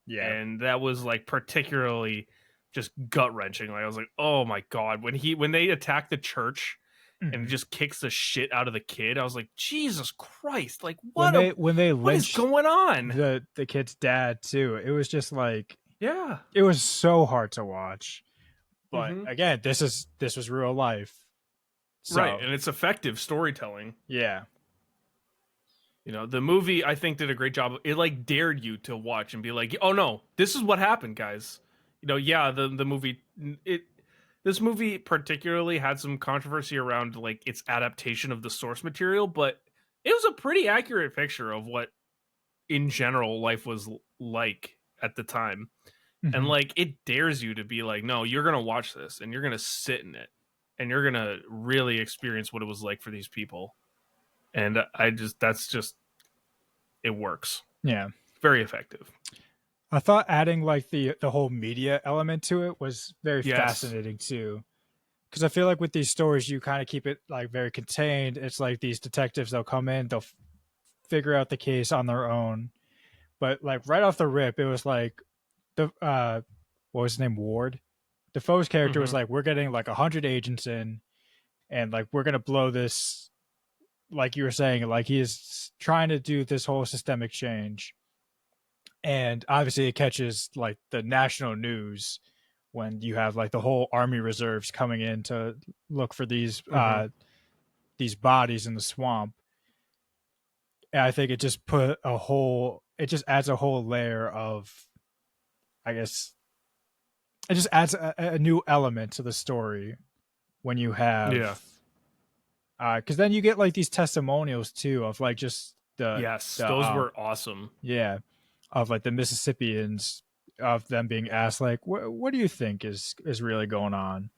Yeah. And that was like particularly just gut wrenching. Like I was like, oh my God, when they attack the church and just kicks the shit out of the kid, I was like, Jesus Christ, like what is going on? The kid's dad too. It was just like, yeah, it was so hard to watch. But again, this was real life. So, right, and it's effective storytelling. Yeah. You know, the movie I think did a great job. It like dared you to watch and be like, oh no, this is what happened, guys. You know, yeah, the movie this movie particularly had some controversy around like its adaptation of the source material, but it was a pretty accurate picture of what in general life was like at the time. And like it dares you to be like, no, you're gonna watch this and you're gonna sit in it and you're gonna really experience what it was like for these people. And it works. Yeah, very effective. I thought adding like the whole media element to it was very fascinating too, because I feel like with these stories you kind of keep it like very contained. It's like these detectives, they'll come in, they'll figure out the case on their own, but like right off the rip, it was like the what was his name, Ward, Dafoe's character was like, we're getting like 100 agents in, and like we're gonna blow this, like you were saying, like he is trying to do this whole systemic change. And obviously it catches like the national news when you have like the whole army reserves coming in to look for these bodies in the swamp. And I think it just adds a whole layer of, I guess, it just adds a new element to the story when you have, because then you get like these testimonials too of like just those were awesome. Yeah, of like the Mississippians, of them being asked like, what do you think is really going on?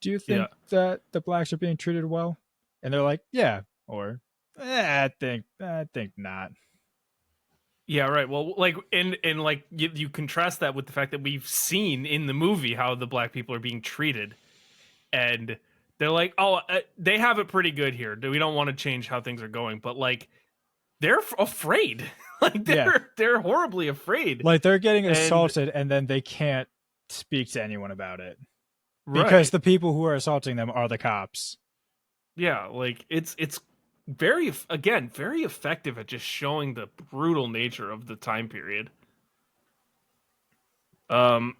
Do you think that the blacks are being treated well? And they're like, yeah, or I think not. Yeah, right. Well, like, and like you contrast that with the fact that we've seen in the movie how the black people are being treated, and they're like, oh, they have it pretty good here. We don't want to change how things are going, but like, they're afraid. Like they're horribly afraid. Like they're getting assaulted, and then they can't speak to anyone about it because the people who are assaulting them are the cops. Yeah, like it's very effective at just showing the brutal nature of the time period. Sam,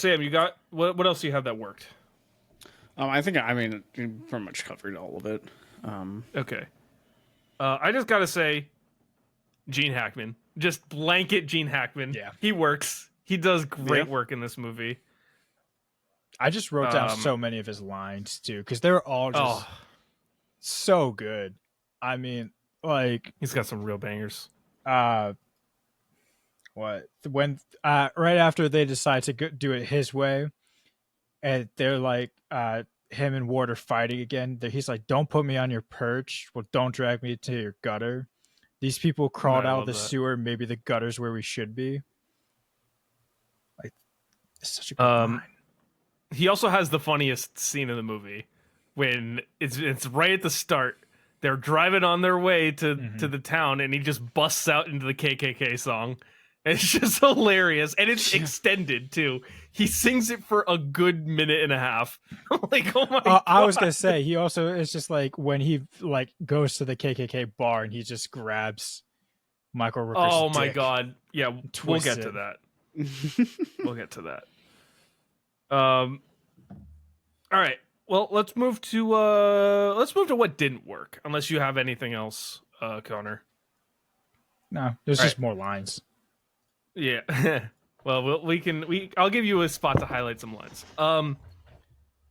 you got what else do you have that worked? I mean you pretty much covered all of it. Okay. I just gotta say, Gene Hackman, just blanket Gene Hackman. Yeah, he works. He does great work in this movie. I just wrote down so many of his lines too, because they're all just so good. I mean, like he's got some real bangers. Right after they decide to do it his way, and they're like, him and Ward are fighting again, he's like, "Don't put me on your perch. Well, don't drag me to your gutter. These people crawled I out of love the that. sewer. Maybe the gutter's where we should be." Like, it's such a good Um, line. He also has the funniest scene in the movie when it's right at the start. They're driving on their way to the town, and he just busts out into the KKK song. It's just hilarious, and it's extended too. He sings it for a good minute and a half. I'm like, oh my god! I was gonna say he also is just like when he like goes to the KKK bar and he just grabs Michael Rooker's Oh my dick. god! Yeah, we'll Twists get it. to that. We'll get to that. All right. Well, let's move to what didn't work. Unless you have anything else, Connor. No, there's All just more lines. Yeah. Well, I'll give you a spot to highlight some lines.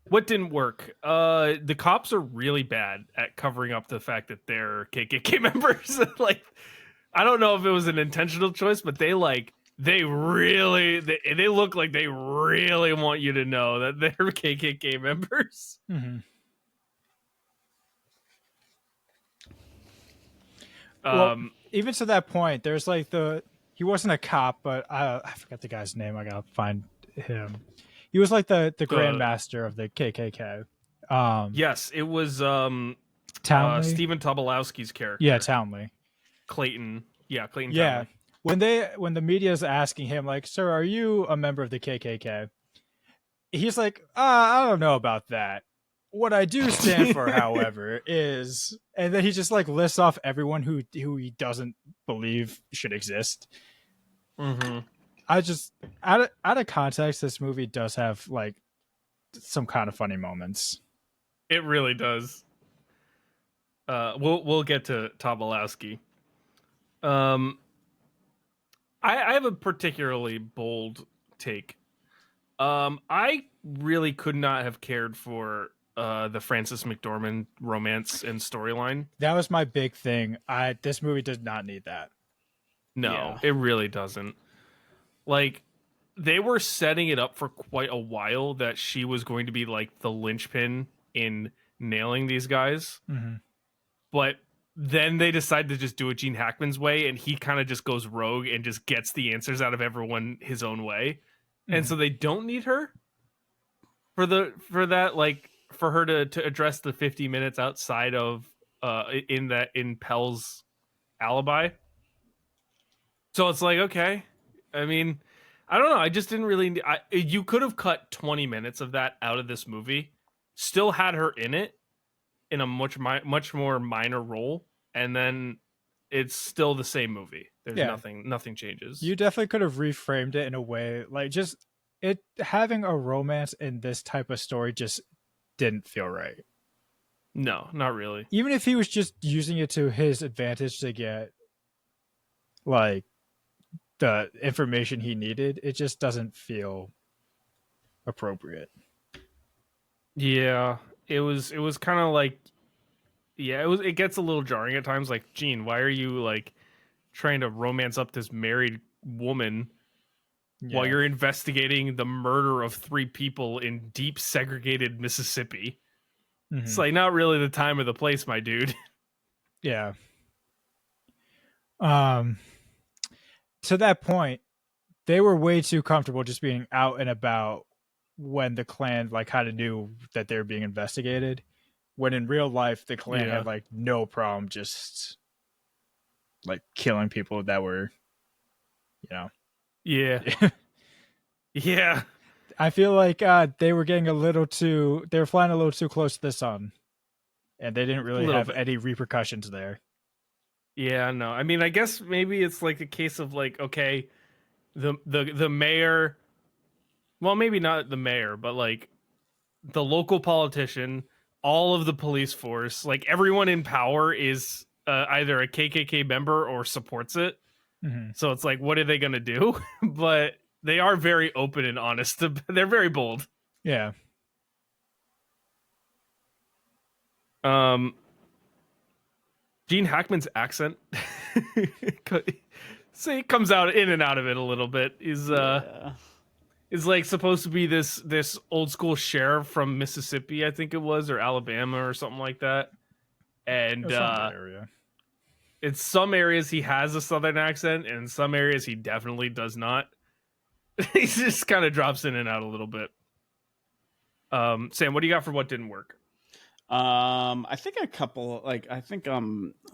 What didn't work? The cops are really bad at covering up the fact that they're KKK members. Like, I don't know if it was an intentional choice, but they look like they really want you to know that they're KKK members. Mm-hmm. Well, even to that point, there's like he wasn't a cop, but I forgot the guy's name. I gotta find him. He was like the grandmaster of the KKK. Yes, it was Townley. Stephen Tobolowsky's character. Yeah, Townley. Clayton. Yeah, Clayton. Yeah. Townley. When the media is asking him, like, "Sir, are you a member of the KKK?" He's like, "I don't know about that. What I do stand for, however, is," and then he just like lists off everyone who he doesn't believe should exist. Mm-hmm. I just out of context, this movie does have like some kind of funny moments. It really does. We'll get to Tobolowsky. I have a particularly bold take. I really could not have cared for the Frances McDormand romance and storyline. That was my big thing. This movie does not need that. No, It really doesn't. Like, they were setting it up for quite a while that she was going to be like the linchpin in nailing these guys. Mm-hmm. But then they decide to just do it Gene Hackman's way, and he kind of just goes rogue and just gets the answers out of everyone his own way. Mm-hmm. And so they don't need her for that, like, for her to address the 50 minutes outside of in Pell's alibi. So it's like, okay. I mean, I don't know. I just didn't really. You could have cut 20 minutes of that out of this movie, still had her in it in a much more minor role, and then it's still the same movie. There's nothing changes. You definitely could have reframed it in a way like just it having a romance in this type of story just didn't feel right. No, not really. Even if he was just using it to his advantage to get like the information he needed, it just doesn't feel appropriate. Yeah, it was kind of like, it gets a little jarring at times. Like, Gene, why are you like trying to romance up this married woman while you're investigating the murder of 3 people in deep segregated Mississippi? Mm-hmm. It's like not really the time or the place, my dude. Yeah. To that point, they were way too comfortable just being out and about when the Klan like kind of knew that they were being investigated. When in real life, the Klan had like no problem just like killing people that were, Yeah. Yeah. I feel like they were flying a little too close to the sun, and they didn't really have any repercussions there. Yeah, no. I mean, I guess maybe it's like a case of like, okay, the mayor, well, maybe not the mayor, but like the local politician, all of the police force, like everyone in power is either a KKK member or supports it. Mm-hmm. So it's like, what are they going to do? But they are very open and honest. They're very bold. Yeah. Gene Hackman's accent, so he comes out in and out of it a little bit. is like supposed to be this old school sheriff from Mississippi, I think it was, or Alabama or something like that. And It's from that area. in some areas he has a southern accent, and in some areas he definitely does not. He just kind of drops in and out a little bit. Sam, what do you got for what didn't work? I think a couple, like I think what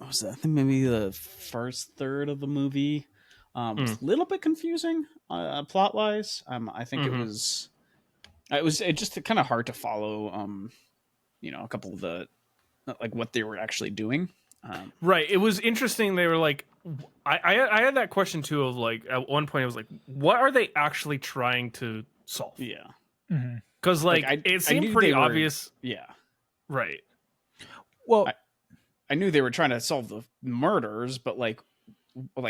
was that? I think maybe the first third of the movie was a little bit confusing plot wise. I think it was just kind of hard to follow. A couple of the like what they were actually doing. Right. It was interesting. They were like, I had that question too. Of like, at one point, I was like, what are they actually trying to solve? Yeah. Because it seemed pretty obvious. Yeah. Right. Well, I knew they were trying to solve the murders, but like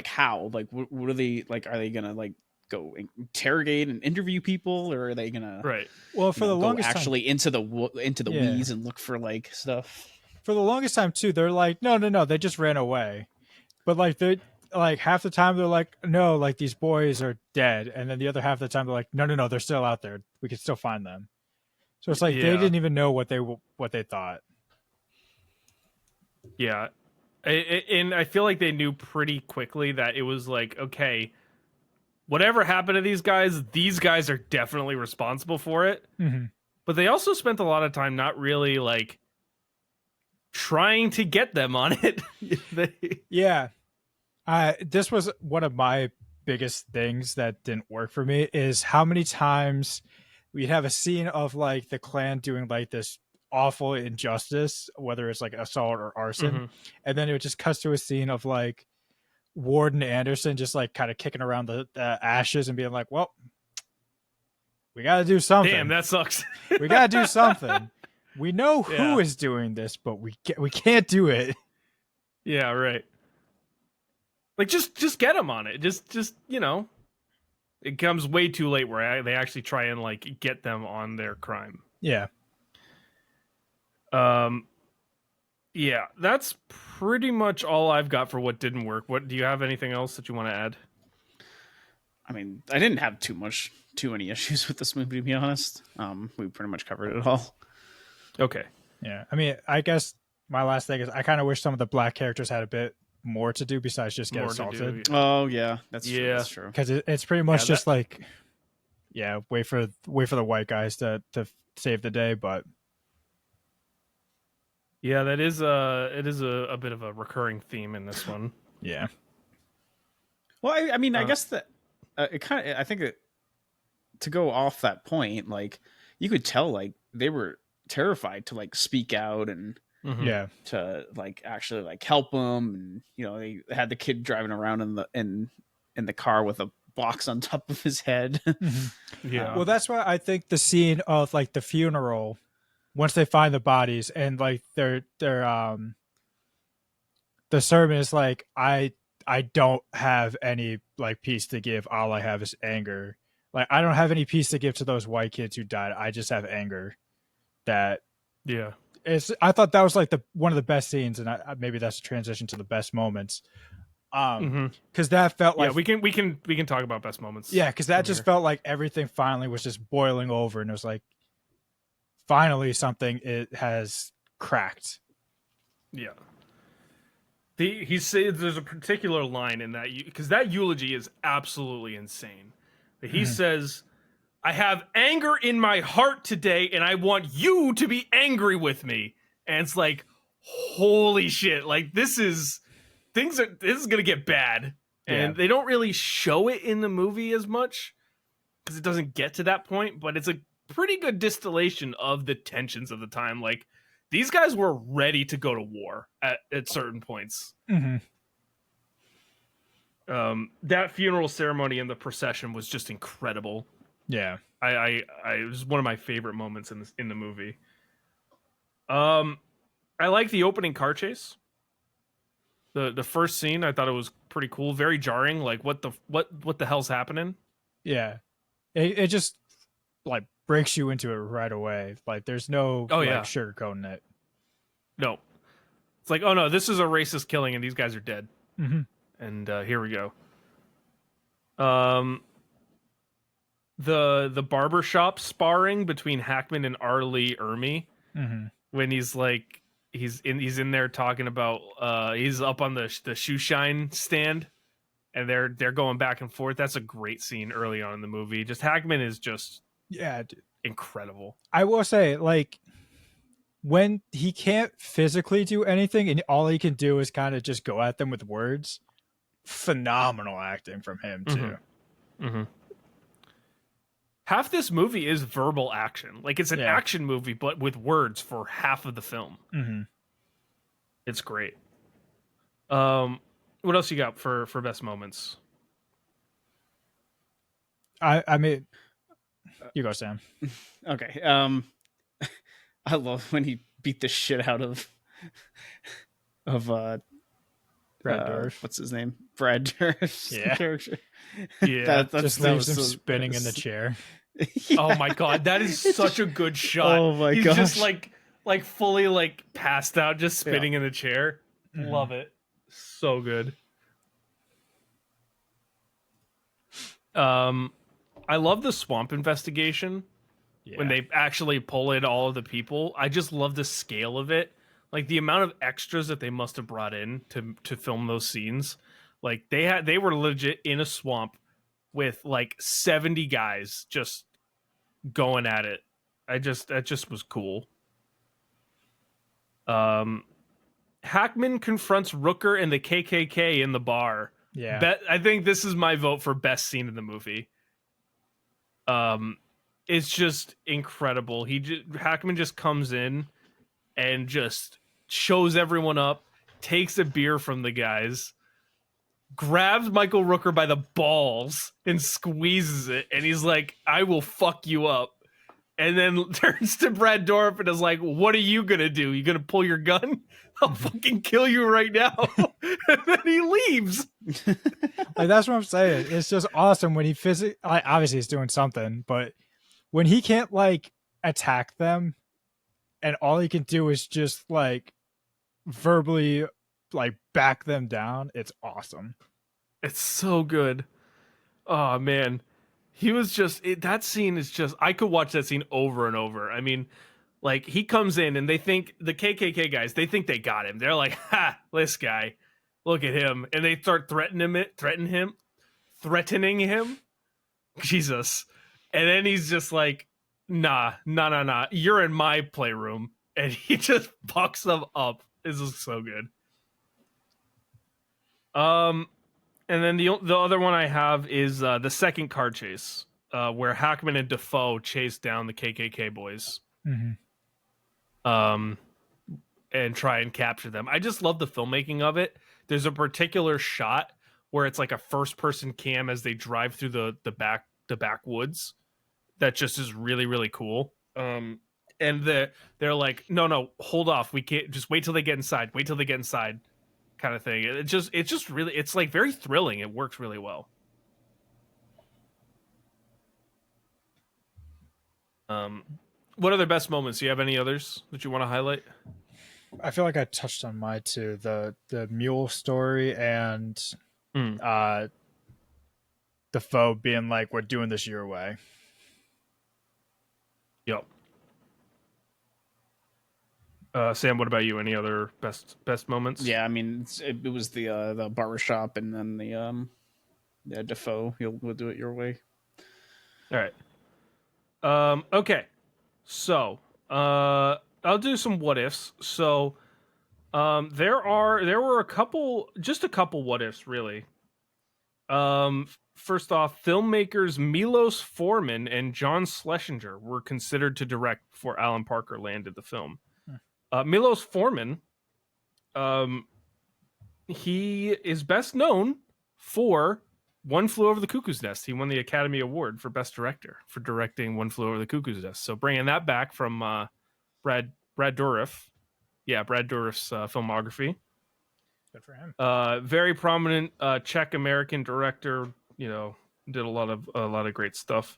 how? Like, what are they like? Are they gonna like go interrogate and interview people, or are they gonna Well, for the longest time, actually into the weeds and look for like stuff? For the longest time too, they're like, no, they just ran away. But like they like half the time they're like, no, like these boys are dead, and then the other half of the time they're like, no, they're still out there. We can still find them. So it's like they didn't even know what they thought. Yeah. And I feel like they knew pretty quickly that it was like, okay, whatever happened to these guys are definitely responsible for it. But they also spent a lot of time not really like trying to get them on it. Yeah. This was one of my biggest things that didn't work for me is how many times we'd have a scene of like the clan doing like this awful injustice, whether it's like assault or arson, and then it would just cut to a scene of like Warden Anderson just like kind of kicking around the ashes and being like, well, we got to do something. Damn, that sucks. We got to do something. We know who is doing this, but we can't do it. Yeah, right. Like just get them on it. Just it comes way too late where they actually try and like get them on their crime. Yeah. Yeah, that's pretty much all I've got for what didn't work. What do you have anything else that you want to add? I mean, I didn't have too many issues with this movie, to be honest. We pretty much covered it all. Okay. Yeah. I mean, I guess my last thing is I kind of wish some of the black characters had a bit more to do besides just get assaulted. Oh yeah, that's true. Because it's pretty much just like, wait for the white guys to save the day. But yeah, it is a bit of a recurring theme in this one. Yeah. Well, I mean, I guess that it kind of. I think to go off that point, like you could tell, like they were terrified to like speak out and to like actually like help them, and they had the kid driving around in the car with a box on top of his head. Well, that's why I think the scene of like the funeral, once they find the bodies and like their the sermon is like, I don't have any like peace to give. All I have is anger. Like I don't have any peace to give to those white kids who died. I just have anger. I thought that was like one of the best scenes, and maybe that's a transition to the best moments. Because that felt like we can talk about best moments. Yeah, because that just felt like everything finally was just boiling over, and it was like finally something it has cracked. Yeah. He says there's a particular line in that because that eulogy is absolutely insane. He says, I have anger in my heart today, and I want you to be angry with me. And it's like, holy shit! Like this is gonna get bad, and they don't really show it in the movie as much because it doesn't get to that point. But it's a pretty good distillation of the tensions of the time. Like these guys were ready to go to war at certain points. That funeral ceremony and the procession was just incredible. Yeah. It was one of my favorite moments in the movie. I like the opening car chase. The first scene, I thought it was pretty cool, very jarring. Like what the hell's happening? Yeah, it just like breaks you into it right away. Like there's no sugarcoating it. No, it's like, oh no, this is a racist killing, and these guys are dead. And here we go. the barbershop sparring between Hackman and Arlie Ermy Mm-hmm. when he's like he's in there talking about he's up on the shoe shine stand and they're going back and forth. That's a great scene early on in the movie. Just Hackman is just Yeah, dude. incredible. I will say, like, when he can't physically do anything and all he can do is kind of just go at them with words, phenomenal acting from him too. Mm-hmm. Half this movie is verbal action. Like it's an action movie, but with words for half of the film. Mm-hmm. It's great. What else you got for best moments? I mean, you go, Sam. Okay. I love when he beat the shit out of Brad Dourif. what's his name? Brad Dourif's character. Yeah, just leaves him spinning in the chair. Yeah. Oh my god, that is such a good shot. Oh my He's gosh. just like fully like passed out, just spinning in the chair. Mhm. Love it. So good. I love the swamp investigation when they actually pull in all of the people. I just love the scale of it. Like the amount of extras that they must have brought in to film those scenes. Like they were legit in a swamp with like 70 guys just going at it. That just was cool. Hackman confronts Rooker and the KKK in the bar. Yeah. I think this is my vote for best scene in the movie. It's just incredible. Hackman just comes in and just shows everyone up, takes a beer from the guys, grabs Michael Rooker by the balls and squeezes it, and he's like, "I will fuck you up." And then turns to Brad Dourif and is like, "What are you gonna do? You gonna pull your gun? I'll fucking kill you right now." And then he leaves. Like that's what I'm saying. It's just awesome when he physically, like, obviously he's doing something, but when he can't like attack them and all he can do is just like verbally like back them down, it's awesome. It's so good. Oh man. He was just that scene is just I could watch that scene over and over. I mean, like he comes in and they think the KKK guys, they think they got him. They're like, "Ha, this guy. Look at him." And they start threatening him. Jesus. And then he's just like, nah. You're in my playroom. And he just fucks them up. This is so good. And then the other one I have is the second car chase, where Hackman and Dafoe chase down the KKK boys, Mm-hmm. and try and capture them. I just love the filmmaking of it. There's a particular shot where it's like a first person cam as they drive through the backwoods. That just is really really cool. And they're like, no, hold off. We can't, just wait till they get inside. Wait till they get inside. Kind of thing. It's just really, it's like very thrilling. It works really well. What are their best moments? Do you have any others that you want to highlight? I feel like I touched on mine too. The mule story and Defoe being like, "We're doing this your way." Yep. Sam, what about you? Any other best moments? Yeah, I mean, it was the barbershop and then the Dafoe. We'll do it your way. All right. Okay. So, I'll do some what ifs. So, there were a couple what ifs really. First off, filmmakers Milos Forman and John Schlesinger were considered to direct before Alan Parker landed the film. Milos Forman, he is best known for One Flew Over the Cuckoo's Nest. He won the Academy Award for Best Director for directing One Flew Over the Cuckoo's Nest. So bringing that back from Brad Dourif. Yeah, Brad Dourif's filmography. Good for him. Very prominent Czech American director. You know, did a lot of great stuff.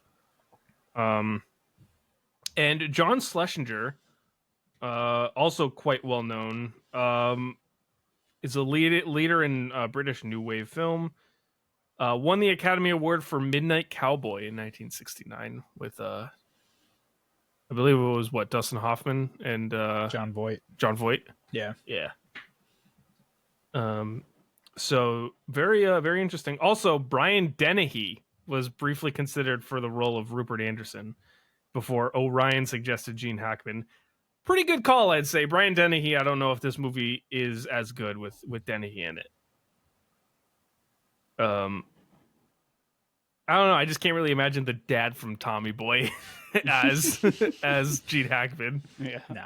And John Schlesinger, also quite well known, is a leader in British New Wave film. Won the Academy Award for Midnight Cowboy in 1969 with I believe it was Dustin Hoffman and John Voight. John Voight. Yeah. Yeah. So very interesting. Also, Brian Dennehy was briefly considered for the role of Rupert Anderson before O'Ryan suggested Gene Hackman. Pretty good call, I'd say. Brian Dennehy, I don't know if this movie is as good with Dennehy in it. I don't know. I just can't really imagine the dad from Tommy Boy as Gene Hackman. Yeah. No.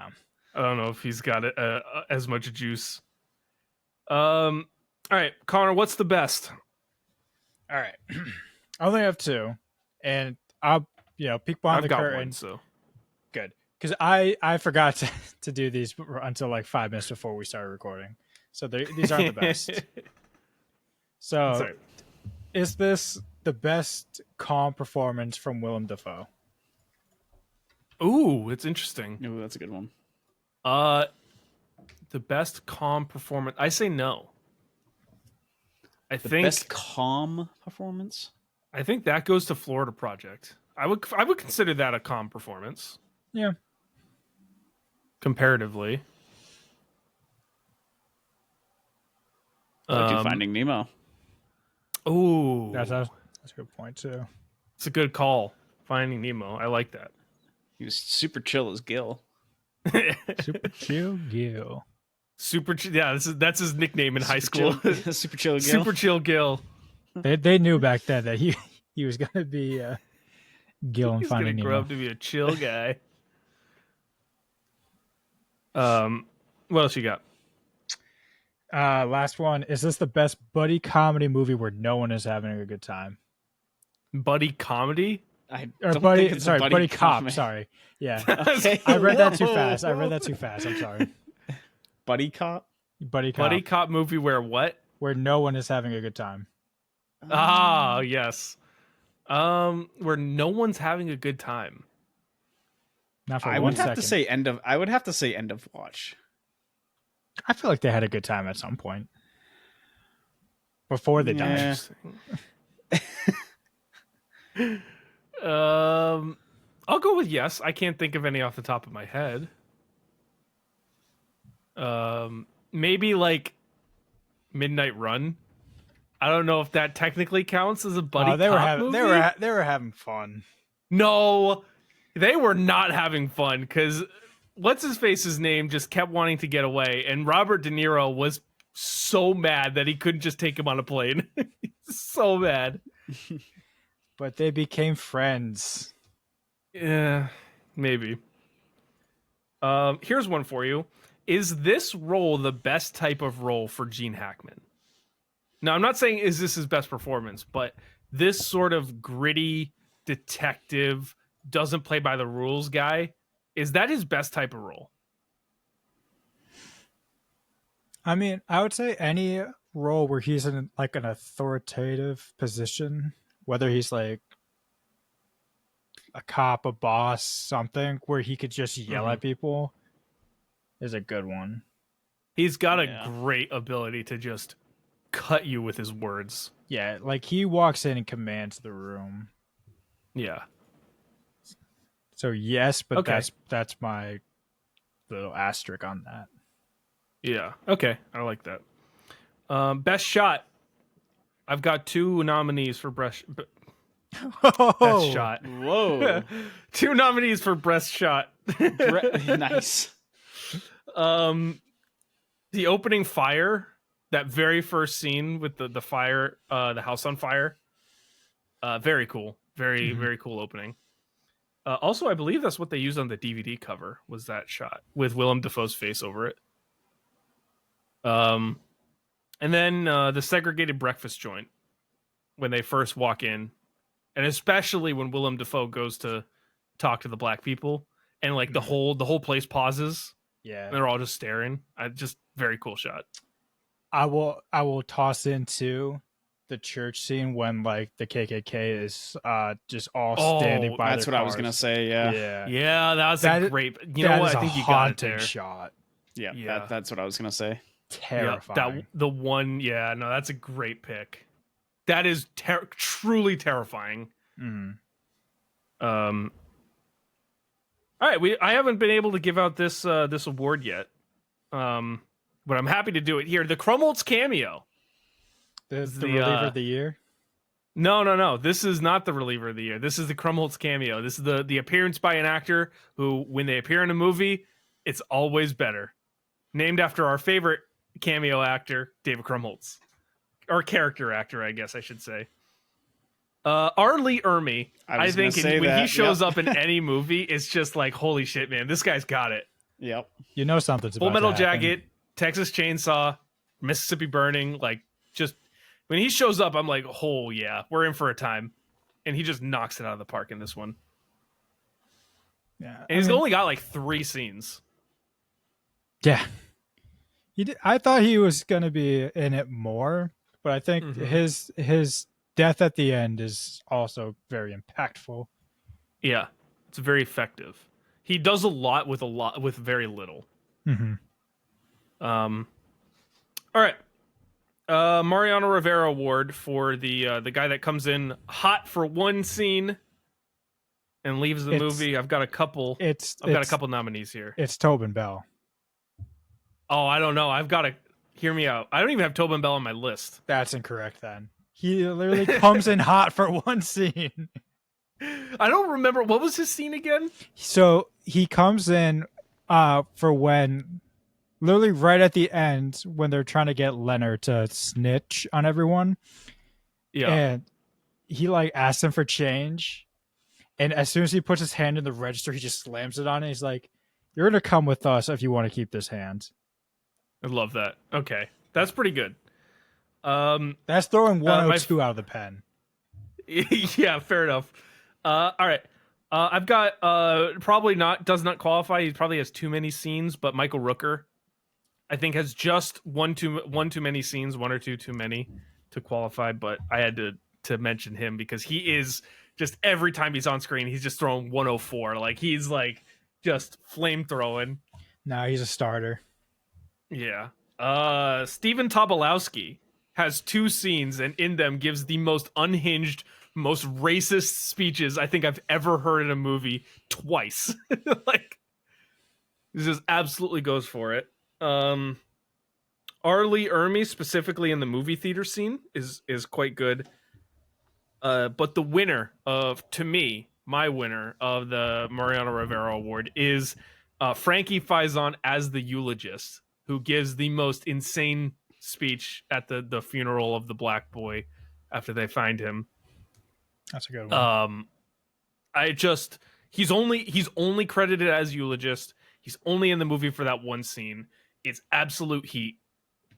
I don't know if he's got as much juice. All right, Connor, what's the best? All right. I only have two, and I'll peek behind I've the got curtain. one, so Good, because I forgot to do these until like 5 minutes before we started recording, so these aren't the best. So, Sorry. is this the best calm performance from Willem Dafoe? Ooh, it's interesting. Ooh, that's a good one. The best calm performance. I say no. I The think best calm performance. I think that goes to Florida Project. I would consider that a calm performance Yeah. comparatively. I like Finding Nemo. Ooh, That's a good point too. it's a good call. Finding Nemo. I like that. He was super chill as Gil. Super chill Gil. Yeah, that's his nickname in high school. Super chill Gil. Super Chill Gil. They knew back then that he was gonna be Gil and He's gonna Finding grow Nemo. up to be a chill guy. What else you got? Last one. Is this the best buddy comedy movie where no one is having a good time? Buddy comedy? I Or don't buddy, think it's a sorry, buddy cop. comedy. Sorry, yeah, Okay. I read that too fast. I'm sorry. Buddy cop. Buddy cop, Buddy cop movie where what? where no one is having a good time. Ah, yes. Where no one's having a good time. Not for I one would have second. to say end of. I would have to say end of watch. I feel like they had a good time at some point before they died. Yeah. I'll go with yes. I can't think of any off the top of my head. Maybe like Midnight Run. I don't know if that technically counts as a buddy They were cop having movie. they were having fun. No, they were not having fun because what's his face's name just kept wanting to get away, and Robert De Niro was so mad that he couldn't just take him on a plane. So mad. But they became friends. Yeah, maybe. Here's one for you. Is this role the best type of role for Gene Hackman? Now, I'm not saying is this his best performance, but this sort of gritty detective, doesn't play by the rules guy, is that his best type of role? I mean, I would say any role where he's in like an authoritative position, whether he's like a cop, a boss, something where he could just yell at people, is a good one. He's got a Yeah. great ability to just cut you with his words. Yeah, like he walks in and commands the room. Yeah. So yes, but Okay. that's my little asterisk on that. Yeah. Okay. I like that. Best shot. I've got two nominees for best shot. Whoa. 2 nominees for best shot. Nice. The opening fire, that very first scene with the fire, the house on fire. Very cool. Very cool opening. Also, I believe that's what they used on the DVD cover, was that shot with Willem Dafoe's face over it. And then the segregated breakfast joint when they first walk in, and especially when Willem Dafoe goes to talk to the black people, and like the whole place pauses, Yeah. and they're all just staring. Just very cool shot. I will toss into the church scene when like the KKK is just all standing by. That's their what I was cars. gonna say. Yeah. Yeah. Yeah, that was That a is- great. You know That what? is I think a you got it haunting there. shot. Yeah. Yeah. That's what I was gonna say. Yeah, Terrifying. the one. Yeah, no, that's a great pick. That is truly terrifying. Mm. All right, I haven't been able to give out this this award yet, but I'm happy to do it here. The Krumholtz cameo. The reliever of the year. No. This is not the reliever of the year. This is the Krumholtz cameo. This is the appearance by an actor who, when they appear in a movie, it's always better. Named after our favorite cameo actor, David Krumholtz, or character actor, I guess I should say. R. Lee Ermey, I think when he shows up in any movie, it's just like, holy shit, man, this guy's got it. Yep. You know something's about Full Metal to happen. Jacket, Texas Chainsaw, Mississippi Burning, like, just when he shows up, I'm like, oh yeah, we're in for a time. And he just knocks it out of the park in this one. Yeah, And he's only got like 3 scenes. Yeah. I thought he was going to be in it more, but I think his death at the end is also very impactful. Yeah, it's very effective. He does a lot with very little. Mm-hmm. All right. Mariano Rivera Award for the guy that comes in hot for one scene and leaves the movie. I've got a couple. I've got a couple nominees here. It's Tobin Bell. Oh, I don't know. I've got to hear me out. I don't even have Tobin Bell on my list. That's incorrect. Then he literally comes in hot for one scene. I don't remember what was his scene again. So he comes in for when. Literally right at the end when they're trying to get Leonard to snitch on everyone. Yeah. And he like asks him for change. And as soon as he puts his hand in the register, he just slams it on it. He's like, you're going to come with us if you want to keep this hand. I love that. Okay. That's pretty good. That's throwing 102 out of the pen. Yeah, fair enough. All right. I've got does not qualify. He probably has too many scenes, but Michael Rooker, I think, has just one too many scenes, one or two too many to qualify, but I had to mention him because he is just, every time he's on screen, he's just throwing 104. Like, he's like just flame throwing. No, he's a starter. Yeah. Stephen Tobolowsky has 2 scenes and in them gives the most unhinged, most racist speeches I think I've ever heard in a movie twice. Like, he just absolutely goes for it. R. Lee Ermey, specifically in the movie theater scene, is quite good. But the winner my winner of the Mariano Rivera Award is Frankie Faison as the eulogist, who gives the most insane speech at the funeral of the black boy after they find him. That's a good one. He's only credited as eulogist. He's only in the movie for that one scene. It's absolute heat.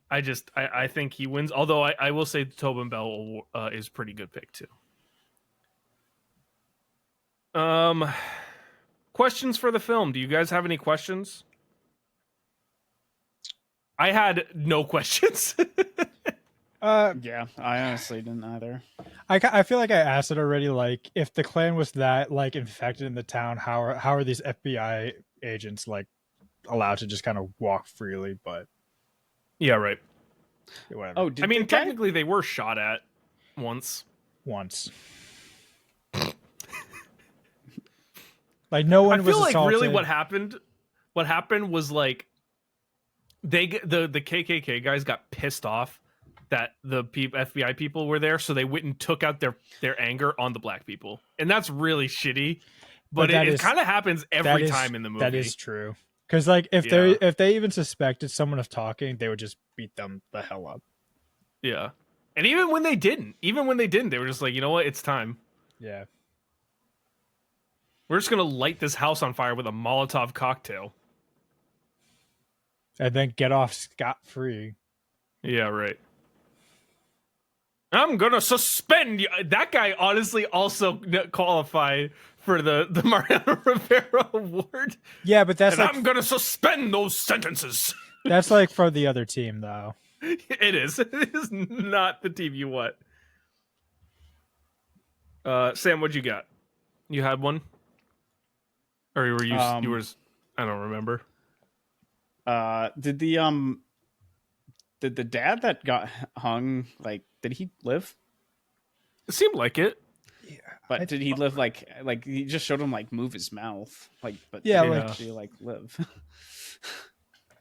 I think he wins. Although I will say the Tobin Bell is a pretty good pick too. Questions for the film. Do you guys have any questions? I had no questions. Yeah, I honestly didn't either. I feel like I asked it already. Like, if the Klan was that like infected in the town, how are these FBI agents like allowed to just kind of walk freely? But yeah, right. Whatever. Oh, technically they were shot at once. Like, no one was I feel like assaulted. really what happened was like the KKK guys got pissed off that the FBI people were there, so they went and took out their anger on the black people, and that's really shitty. But it kind of happens every time in the movie. That is true. Because like if they even suspected someone of talking, they would just beat them the hell up. Yeah, and even when they didn't, they were just like, you know what, it's time. Yeah, we're just gonna light this house on fire with a Molotov cocktail, and then get off scot-free. Yeah, right. I'm gonna suspend you. That guy honestly also qualified for the Mariano Rivera Award. Yeah, but that's I'm gonna suspend those sentences. That's like for the other team, though. It is. It is not the team you want. Sam, what'd you got? You had one, or were you? You were. I don't remember. Did the dad that got hung, like, did he live? It seemed like it. Yeah, But did he live like he just showed him like move his mouth but Yeah, did he like- actually like live?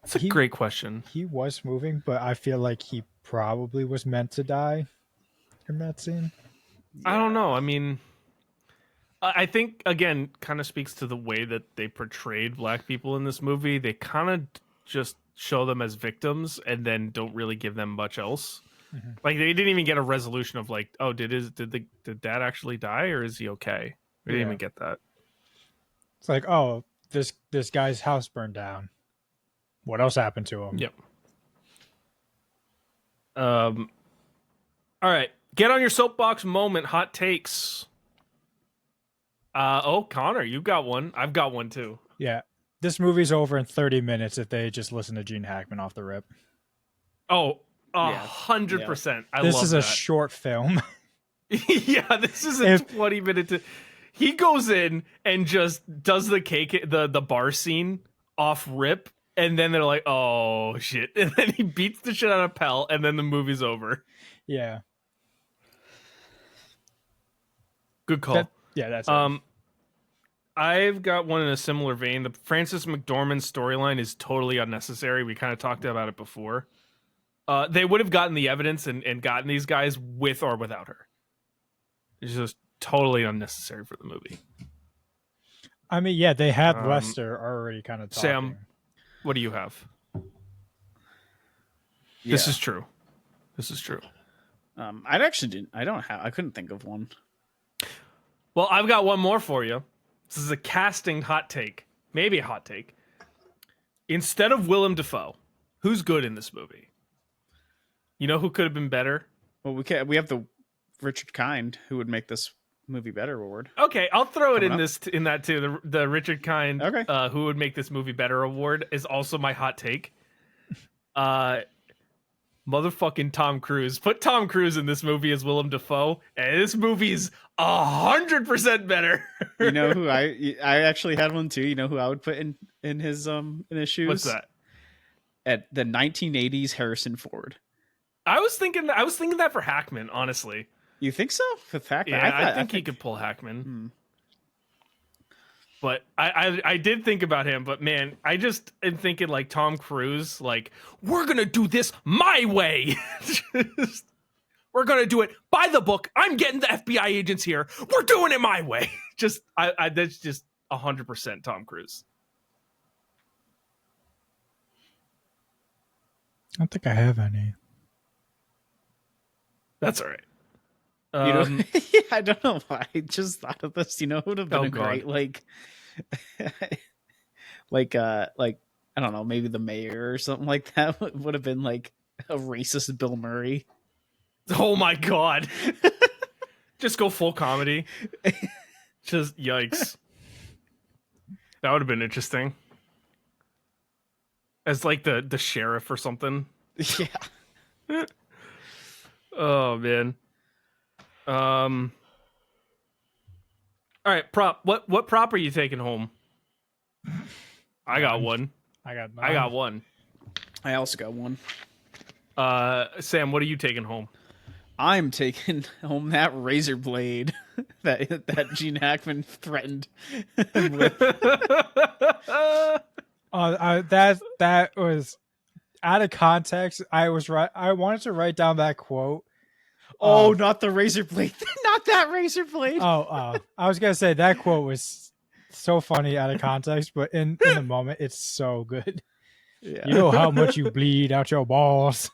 That's a great question. he was moving, but I feel like he probably was meant to die in that scene. I don't know. I mean, I think again, kind of speaks to the way that they portrayed black people in this movie. They kind of just show them as victims and then don't really give them much else. Mm-hmm. Like they didn't even get a resolution of like, oh, did dad actually die or is he okay? We didn't even get that. It's like, oh, this guy's house burned down. What else happened to him? Yep. All right. Get on your soapbox moment. Hot takes. Connor, you've got one. I've got one too. Yeah. This movie's over in 30 minutes if they just listen to Gene Hackman off the rip. Oh, Yeah. 100%. I This love is that. a short film. Yeah, this is a 20-minute. He goes in and just does the bar scene off rip, and then they're like, "Oh shit!" And then he beats the shit out of Pell, and then the movie's over. Yeah. Good call. That's it. I've got one in a similar vein. The Frances McDormand storyline is totally unnecessary. We kind of talked about it before. They would have gotten the evidence and gotten these guys with or without her. It's just totally unnecessary for the movie. I mean, yeah, they had Lester already kind of talking. Sam, what do you have? This is true. This is true. I couldn't think of one. Well, I've got one more for you. This is a casting hot take. Maybe a hot take. Instead of Willem Dafoe, who's good in this movie? You know who could have been better? Well, we have the Richard Kind who would make this movie better award. Okay, I'll throw it Coming in that too. The Richard Kind, Okay. Who would make this movie better award is also my hot take. Motherfucking Tom Cruise. Put Tom Cruise in this movie as Willem Dafoe, and this movie's 100% better. You know who I actually had one too. You know who I would put in his shoes? What's that? At the 1980s Harrison Ford. I was thinking that for Hackman, honestly. You think so? With Hackman? Yeah, I think he could pull Hackman. But I did think about him, but man, I just am thinking like Tom Cruise, like, we're gonna do this my way. We're gonna do it by the book. I'm getting the FBI agents here. We're doing it my way. That's just 100% Tom Cruise. I don't think I have any. That's all right. Yeah, I don't know why. I just thought of this. You know who would have been great, like I don't know, maybe the mayor or something like that would have been like a racist Bill Murray. Oh my god. Just go full comedy. Just yikes. That would have been interesting. As like the sheriff or something. Yeah. Oh man. All right, prop. What prop are you taking home? I got one. I got one. I also got one. Sam, what are you taking home? I'm taking home that razor blade that Gene Hackman threatened with. That was out of context. I wanted to write down that quote. Oh, not the razor blade. Not that razor blade. I was gonna say that quote was so funny out of context, but in the moment, it's so good. Yeah. You know how much you bleed out your balls.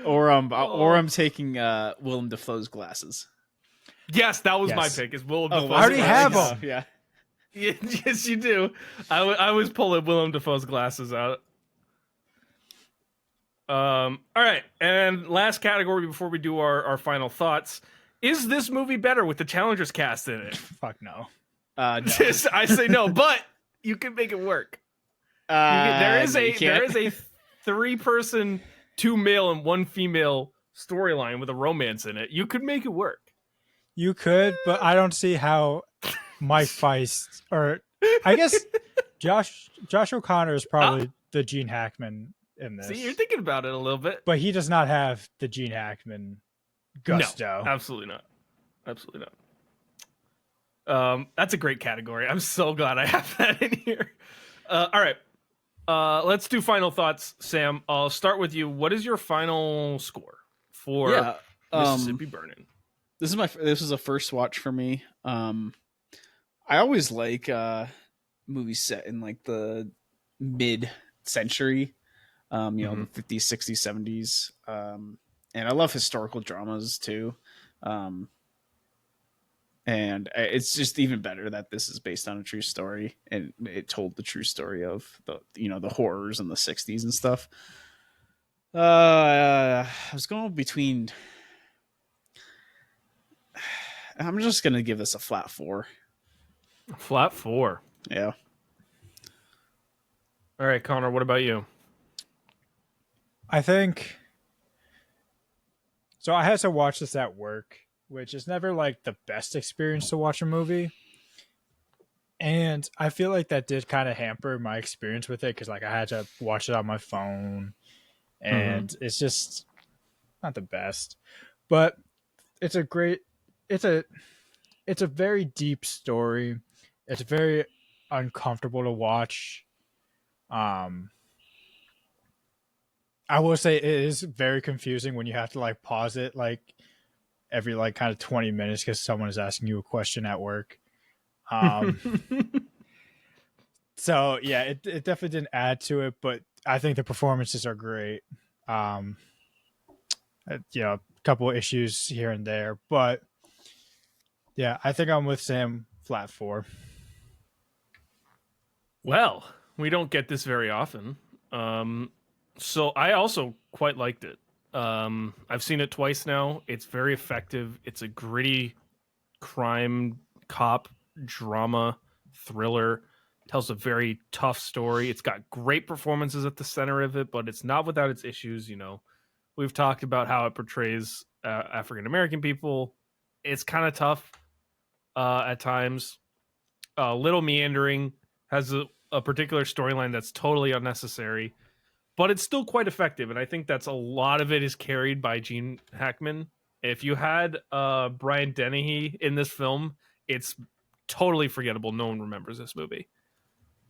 Or I'm taking Willem Dafoe's glasses. Yes, that was Yes. my pick. Is Willem Dafoe's I already have glasses. them. Yeah. Yes, you do. I was pulling Willem Dafoe's glasses out. All right, and last category before we do our final thoughts: is this movie better with the Challengers cast in it? Fuck no. No. I say no, but you can make it work. There is a 3-person, 2 male and 1 female storyline with a romance in it. You could make it work. You could, but I don't see how Mike Feist, or I guess Josh O'Connor is probably the Gene Hackman in this. See, you're thinking about it a little bit. But he does not have the Gene Hackman gusto. No, absolutely not. Absolutely not. That's a great category. I'm so glad I have that in here. All right. Let's do final thoughts, Sam. I'll start with you. What is your final score for Mississippi Burning? This is a first watch for me. I always like movies set in like the mid-century, the 50s, 60s, 70s. And I love historical dramas too. And it's just even better that this is based on a true story, and it told the true story of the horrors in the 60s and stuff. I was going between. I'm just gonna give this a flat 4. Flat 4. Yeah. All right, Connor. What about you? I think. So I had to watch this at work, which is never like the best experience to watch a movie. And I feel like that did kind of hamper my experience with it because like I had to watch it on my phone and it's just not the best. But it's a very deep story. It's very uncomfortable to watch. I will say it is very confusing when you have to like pause it like every like kind of 20 minutes because someone is asking you a question at work. So yeah, it definitely didn't add to it, but I think the performances are great. A couple of issues here and there, but yeah, I think I'm with Sam, flat 4. Well, we don't get this very often. So I also quite liked it. I've seen it twice now. It's very effective. It's a gritty crime cop drama thriller. Tells a very tough story. It's got great performances at the center of it, but it's not without its issues. We've talked about how it portrays African American people. It's kind of tough at times. A little meandering. Has a particular storyline that's totally unnecessary, but it's still quite effective. And I think that's a lot of it is carried by Gene Hackman. If you had Brian Dennehy in this film, it's totally forgettable. No one remembers this movie.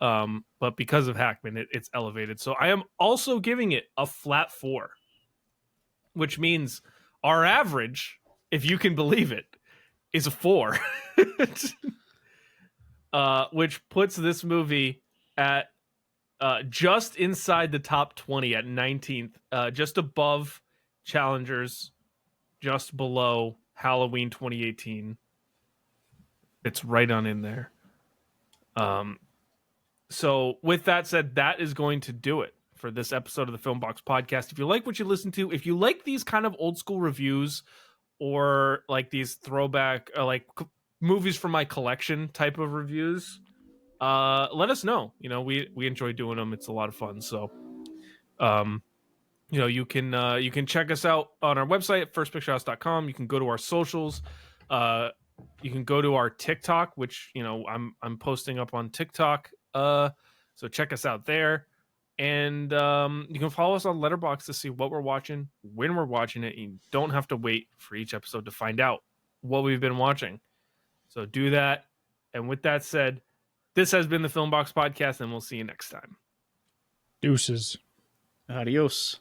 But because of Hackman, it's elevated. So I am also giving it a flat 4, which means our average, if you can believe it, is a 4. Which puts this movie at just inside the top 20 at 19th, just above Challengers, just below Halloween 2018. It's right on in there. So with that said, that is going to do it for this episode of the Filmbox podcast. If you like what you listen to, if you like these kind of old school reviews or like these throwback movies from my collection type of reviews, let us know. We enjoy doing them. It's a lot of fun. So you can check us out on our website at firstpicturehouse.com. You can go to our socials. You can go to our TikTok, which I'm posting up on TikTok. So check us out there, and you can follow us on Letterboxd to see what we're watching, when we're watching it. You don't have to wait for each episode to find out what we've been watching. So do that. And with that said, this has been the Filmbox podcast, and we'll see you next time. Deuces. Adios.